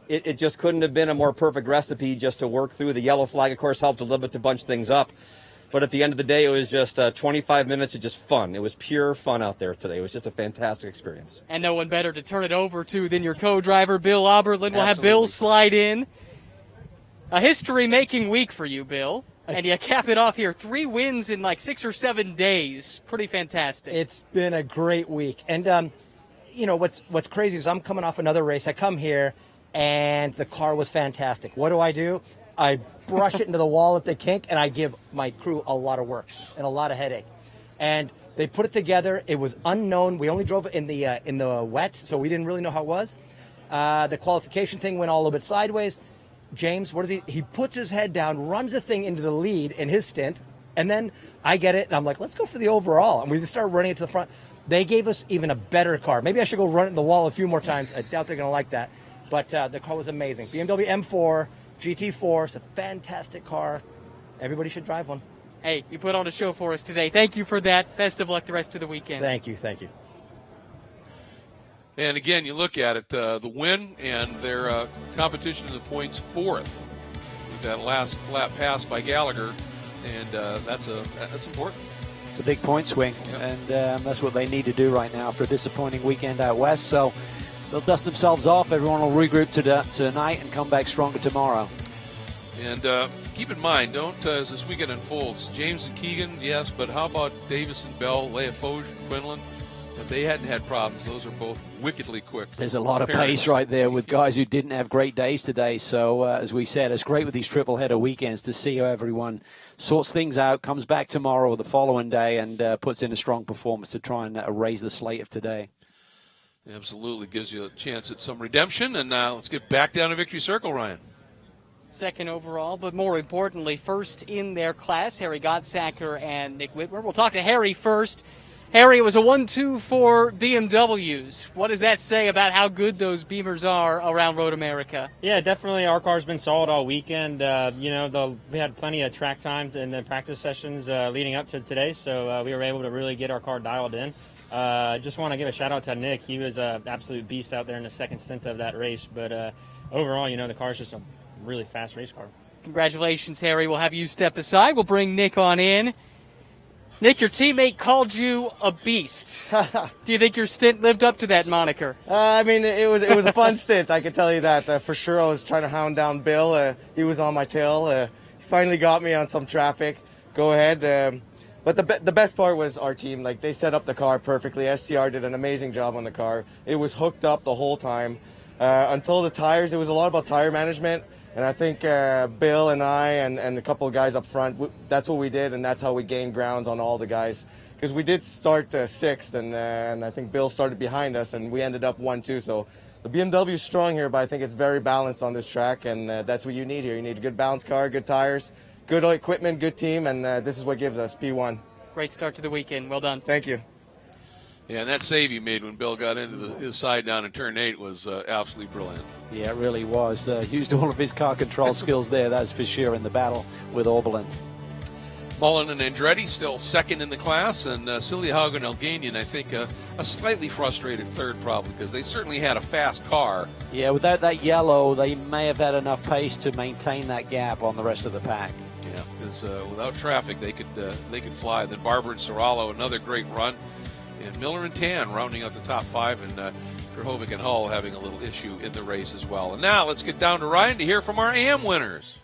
It just couldn't have been a more perfect recipe just to work through. The yellow flag, of course, helped a little bit to bunch things up. But at the end of the day, it was just 25 minutes of just fun. It was pure fun out there today. It was just a fantastic experience. And no one better to turn it over to than your co-driver, Bill Oberlin. We'll have Bill slide in. A history-making week for you, Bill. And you cap it off here. 3 wins in like 6 or 7 days. Pretty fantastic. It's been a great week. And, you know, what's crazy is I'm coming off another race. I come here, and the car was fantastic. What do? I brush it into the wall at the kink, and I give my crew a lot of work and a lot of headache. And they put it together. It was unknown. We only drove it in the wet, so we didn't really know how it was. The qualification thing went all a little bit sideways. James, what does he? He puts his head down, runs the thing into the lead in his stint, and then I get it, and I'm like, let's go for the overall. And we just started running it to the front. They gave us even a better car. Maybe I should go run it in the wall a few more times. I doubt they're going to like that. But the car was amazing. BMW M4. GT4, it's a fantastic car. Everybody should drive one. Hey, you put on a show for us today. Thank you for that. Best of luck the rest of the weekend. Thank you. And again, you look at it, the win and their competition in the points, 4th. With that last lap pass by Gallagher, and that's important. It's a big point swing, and that's what they need to do right now after a disappointing weekend out west. So they'll dust themselves off. Everyone will regroup tonight and come back stronger tomorrow. And keep in mind, don't, as this weekend unfolds, James and Keegan, yes, but how about Davis and Bell, Leia Foge and Quinlan? If they hadn't had problems, those are both wickedly quick. There's a lot of pace right there with guys who didn't have great days today. So, as we said, it's great with these triple-header weekends to see how everyone sorts things out, comes back tomorrow or the following day, and puts in a strong performance to try and erase the slate of today. Absolutely. Gives you a chance at some redemption. And let's get back down to Victory Circle, Ryan. Second overall, but more importantly, first in their class, Harry Gottsacker and Nick Whitmer. We'll talk to Harry first. Harry, it was a 1-2 for BMWs. What does that say about how good those Beamers are around Road America? Yeah, definitely. Our car's been solid all weekend. We had plenty of track time in the practice sessions leading up to today, so we were able to really get our car dialed in. Just want to give a shout out to Nick. He was an absolute beast out there in the second stint of that race. But overall, the car's just a really fast race car. Congratulations, Harry. We'll have you step aside. We'll bring Nick on in. Nick, your teammate called you a beast. Do you think your stint lived up to that moniker? It was a fun stint, I can tell you that. For sure, I was trying to hound down Bill. He was on my tail. He finally got me on some traffic. Go ahead. But the best part was our team. Like, they set up the car perfectly. STR did an amazing job on the car. It was hooked up the whole time. Until the tires, it was a lot about tire management. And I think Bill and I and a couple of guys up front, that's what we did, and that's how we gained grounds on all the guys. Because we did start 6th, and I think Bill started behind us, and we ended up 1-2. So the BMW is strong here, but I think it's very balanced on this track, and that's what you need here. You need a good balanced car, good tires, good equipment, good team, and this is what gives us P1. Great start to the weekend. Well done. Thank you. Yeah, and that save he made when Bill got into his side down in turn 8 was absolutely brilliant. Yeah, it really was. Used all of his car control skills there, that's for sure, in the battle with Oberlin. Mullen and Andretti still second in the class, and Silja and Elganian, I think, a slightly frustrated third probably, because they certainly had a fast car. Yeah, without that yellow, they may have had enough pace to maintain that gap on the rest of the pack. Yeah, because without traffic, they could fly. Then Barber and Sorallo, another great run. And Miller and Tan rounding out the top 5, and Verhoeven and Hull having a little issue in the race as well. And now let's get down to Ryan to hear from our AM winners.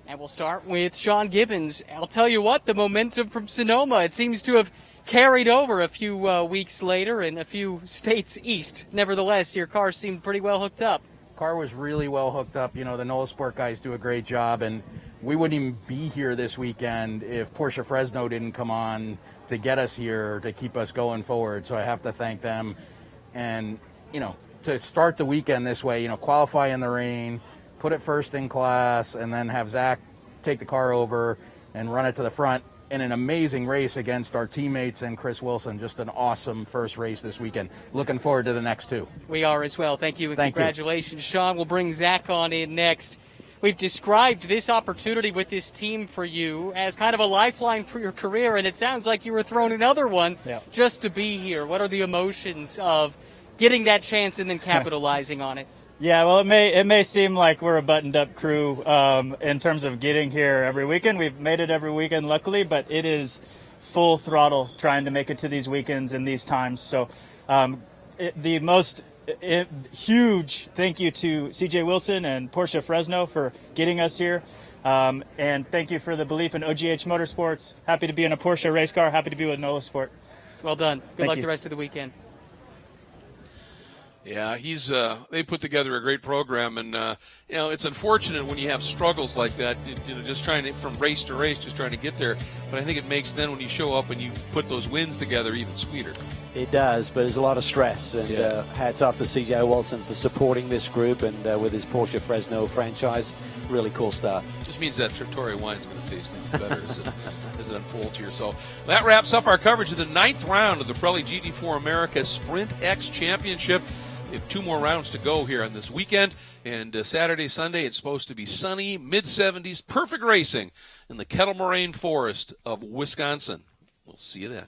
And we'll start with Sean Gibbons. I'll tell you what, the momentum from Sonoma, it seems to have carried over a few weeks later and a few states east. Nevertheless, your car seemed pretty well hooked up. Car was really well hooked up. The NOLA Sport guys do a great job, and we wouldn't even be here this weekend if Porsche Fresno didn't come on to get us here to keep us going forward. So I have to thank them. And, to start the weekend this way, qualify in the rain, put it first in class, and then have Zach take the car over and run it to the front. in an amazing race against our teammates and Chris Wilson. Just an awesome first race this weekend. Looking forward to the next two. We are as well. Thank you and Thank you. congratulations, Sean. We'll bring Zach on in next. We've described this opportunity with this team for you as kind of a lifeline for your career, and it sounds like you were thrown another one just to be here. What are the emotions of getting that chance and then capitalizing on it? Yeah, well, it may seem like we're a buttoned-up crew in terms of getting here every weekend. We've made it every weekend, luckily, but it is full throttle trying to make it to these weekends and these times. So the most huge thank you to CJ Wilson and Porsche Fresno for getting us here. And thank you for the belief in OGH Motorsports. Happy to be in a Porsche race car. Happy to be with NOLA Sport. Well done. Good Thank luck you. the rest of the weekend. Yeah, they put together a great program, and it's unfortunate when you have struggles like that. Just trying to from race to race, just trying to get there. But I think it makes then when you show up and you put those wins together even sweeter. It does, but there's a lot of stress, and hats off to CJ Wilson for supporting this group and with his Porsche Fresno franchise. Really cool stuff. Just means that Trattoria wine's going to taste even better as it unfolds here. So that wraps up our coverage of the 9th round of the Pirelli GT4 America Sprintx Championship. We have 2 more rounds to go here on this weekend, and Saturday, Sunday, it's supposed to be sunny, mid-70s, perfect racing in the Kettle Moraine Forest of Wisconsin. We'll see you then.